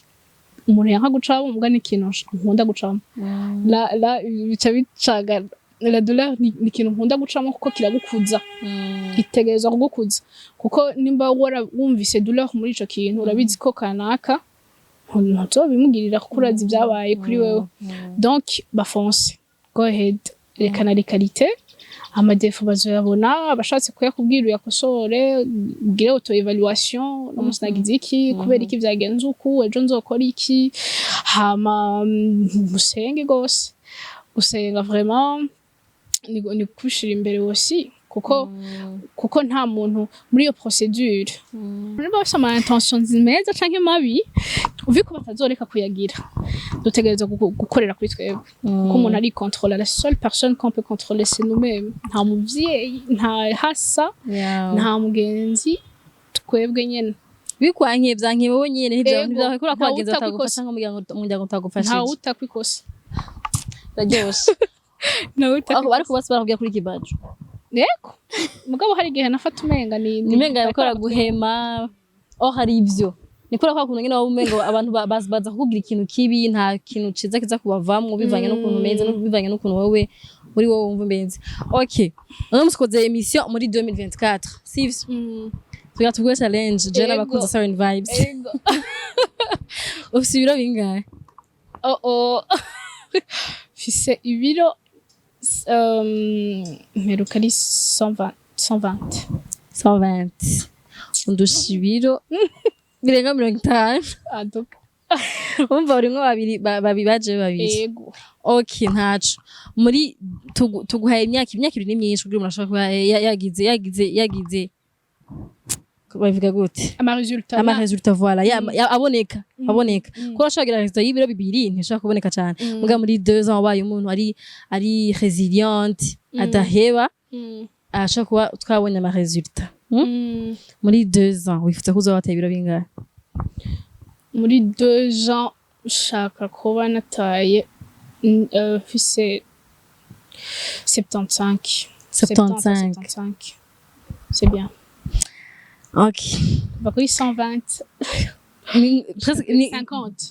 umuntu yanka gucamo muga ni ikintu nkunda gucamo la bica bicaga la douleur ni ikintu nkunda gucamo kuko kiragukuza itegerezwa kugukuza kuko nimba wumvise douleur muri ico kintu urabizi ko kanaka ntuzobimugirira kuko urazi ibyabaye kuri wewe donc bafonce go ahead rekana les qualités amadefu bazoyabona abashatse kuyakubwira uyakosore ugire auto evaluation no musinagize iki kubera iki byagenze uku ejo nzokora iki hama musenge gose gusenga vraiment ni kushira imbere aussi kuko nta muntu muri iyo procedure niba bafite ama intentions meza canke mabi uviko batazoreka kuyagira dutegereza gukorera kuri twebwe kuko umuntu ari contrôler la seule personne qu'on peut contrôler c'est nous-mêmes nta muvyeyi nta hasa nta mugenzi twebwe nyene bikwankiye vyankiye wowe nyene ntivyo kora kwageza utagufasha nk'umuryango utagufashije nta utakwikosa raryoshe nawe utakwikosa bariko bose barakubwira kuri kibajo yego mugabo hari igihe nafata umenga ni umenga yakora guhema hari ivyo nikora kwa kuntu nyine waba umenga abantu baza kukubwira ikintu kibi nta kintu ciza kiza kubavamwo bivanye n'ukuntu umeze no bivanye n'ukuntu wowe muri wowe wumva umeze okay uno musikoze emission muri 2024 sivyo tuga tugwe challenge je n'abakunzi Siren Vibes yego ufise ibiro bingahe fise ibiro mperuka ari 120 undusha ibiro birenga 50 aduka umva urimwo babiri baje babiri yego okay ntaco muri tuguhaye imyaka ibiri ni myinshi kugira umuntu ashobora kuba yagize bavuga gute ama resultat voilà aboneka ko ashobora resultat y'ibiro bibiri ntishobora kuboneka cyane muga muri 2 ans wabaye umuntu ari resilient adaheba ashobora kuba twabonye ama resultat muri 2 ans wifuza kuzo wateye ibiro bingahe muri 2 ans shaka kuba nataye fise 75 c'est bien. Ok. Va kuri 120. Presque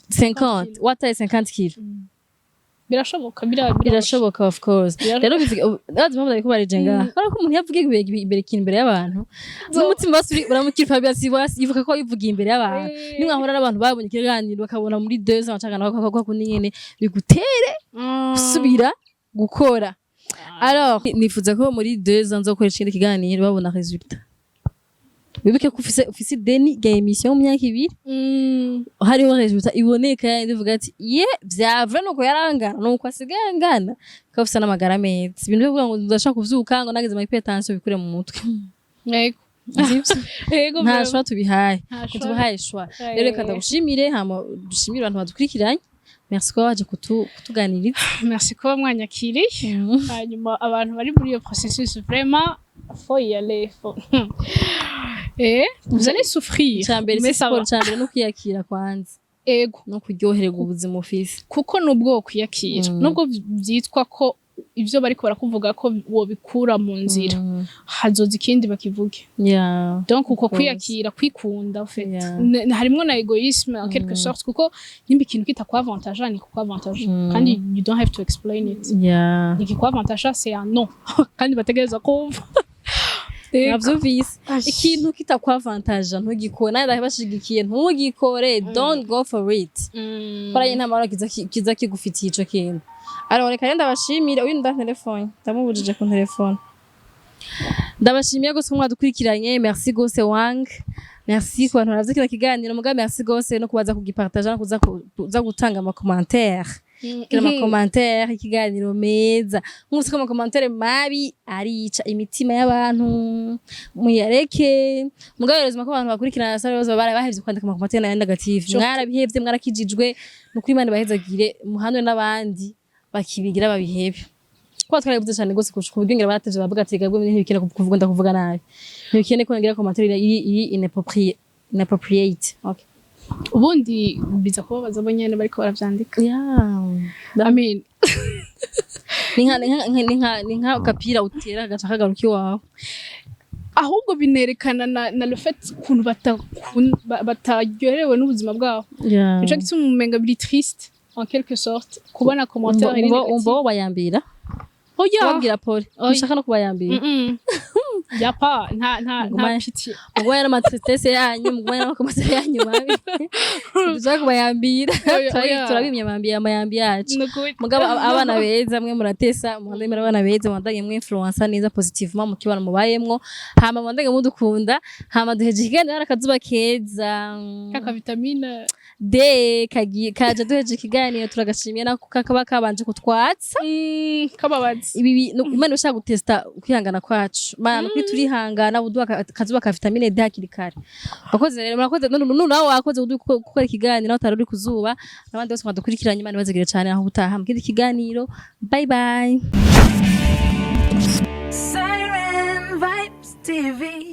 50. Wataye 50 kilo. Birashoboka of course. Rero bivuga ko barijenga. Ariko umuntu yavuga imbere imbere y'abantu. N'umutima basuri uramukira Fabius yivuga ko yivugiye imbere y'abantu. Nimwahora n'abantu babonye ikiganiro bakabona muri 2 ans cyangwa ko kundi nyene bigutere gusubira gukora. Alors nifuza ko muri 2 ans nzokora ikindi kiganiro babona resultat. Wibuke ko ufise deni ga emission mu myaka ibiri hariho resultat iboneka ndivuga ati vyavre nuko yarangana nuko asigaye angana ko ufise n'amagara meza ibintu bivuga ngo ndashaka kuvyuka ngo nagize hypertension bikure mu mutwe yego nta shwa tubihaye tubahaye shwa rero reka ndagushimire hama dushimire abantu badukurikiranye merci ko waje kutuganiriza merci ko mwanyakiriye hanyuma abantu bari muri iyo processus vraiment faut y aller vous allez souffrir mais ça va cyambere no kwiyakira kwanza ego no kuryohererwa ubuzima ufise kuko nubwo kwiyakira nubwo byitwa ko ivyo bariko barakuvuga ko wobikura mu nzira hazoza ikindi bakivuge donc uko kwiyakira kwikunda ufite harimo na egoisme en quelque sorte kuko nimba ikintu kitakwavantage ni kukwavantage kandi you don't have to explain it ikikwavantage c'est un non kandi bategereza kumva navyumvise ikintu kitakwavantage ntugikore nawe ndabashigikiye ntugikore don't go for it kora yena mara kiza kigufitiye ico kintu alors reka ndabashimira uyu nda telefone ndamubujije ku telefone ndabashimiye gose mwadukurikiranye merci gose Wang merci ku bantu baravye kino kiganiro muga merci gose no kubaza kugipartager no kuza gutanga ama commentaire kira ama commentaire ikiganiro meza mwese ko ama commentaire mabi arica imitima y'abantu muyareke mugahereza ko abantu bakurikirana sare bose bahevye kwandika ama commentaire na negative mwarabihevye mwarakijijwe nuko Imana bahezagire muhanwe n'abandi bakibigira babihebe kwa twarabuze cyane gose kubwingira baratevye bavuga ati gabwe ntibikira kuvuga ndakuvuga nabi ntibikene ko ngira commentaire iri inappropriate okay ubundi biza kubabaza abanyene bariko baravyandika I mean ninka kapira utera agaca kagaruka iwawe ahubwo binerekana na le fait kuntu bataryoherewe n'ubuzima bwabo ico gituma umenga biri triste en quelque sorte kubona commentaire iri umva bayambira oya wabwira Paul ushaka no kubayambira yapa nta pitié mugumane n'amatristesse yanyu mugumane n'amakomasere yanyu mabi dushaka kubayambira turabimye amayambi yacu mugabo abana beza mwe muratesa muhandanye muri abana beza muhandanye mwe influencer neza positivement mu kibano mubayemwo hama muhandanye mudukunda hama duheje ikiganiro harakazuba keza kaka vitamine D kaje duheje ikiganiro turagashimye nako kakaba kabanje kutwatsa kababazi ibi Imana ushaka gutesta kwihangana kwacu mana kuri turihangana buduha kazuba ka vitamine D hakiri kare bakoze rero murakoze nawe wakoze gukora ikiganiro nawe taruri kuzuba nabandi bose mwadukurikiranye Imana bazigire cyane aho utaha mbwira ikiganiro bye bye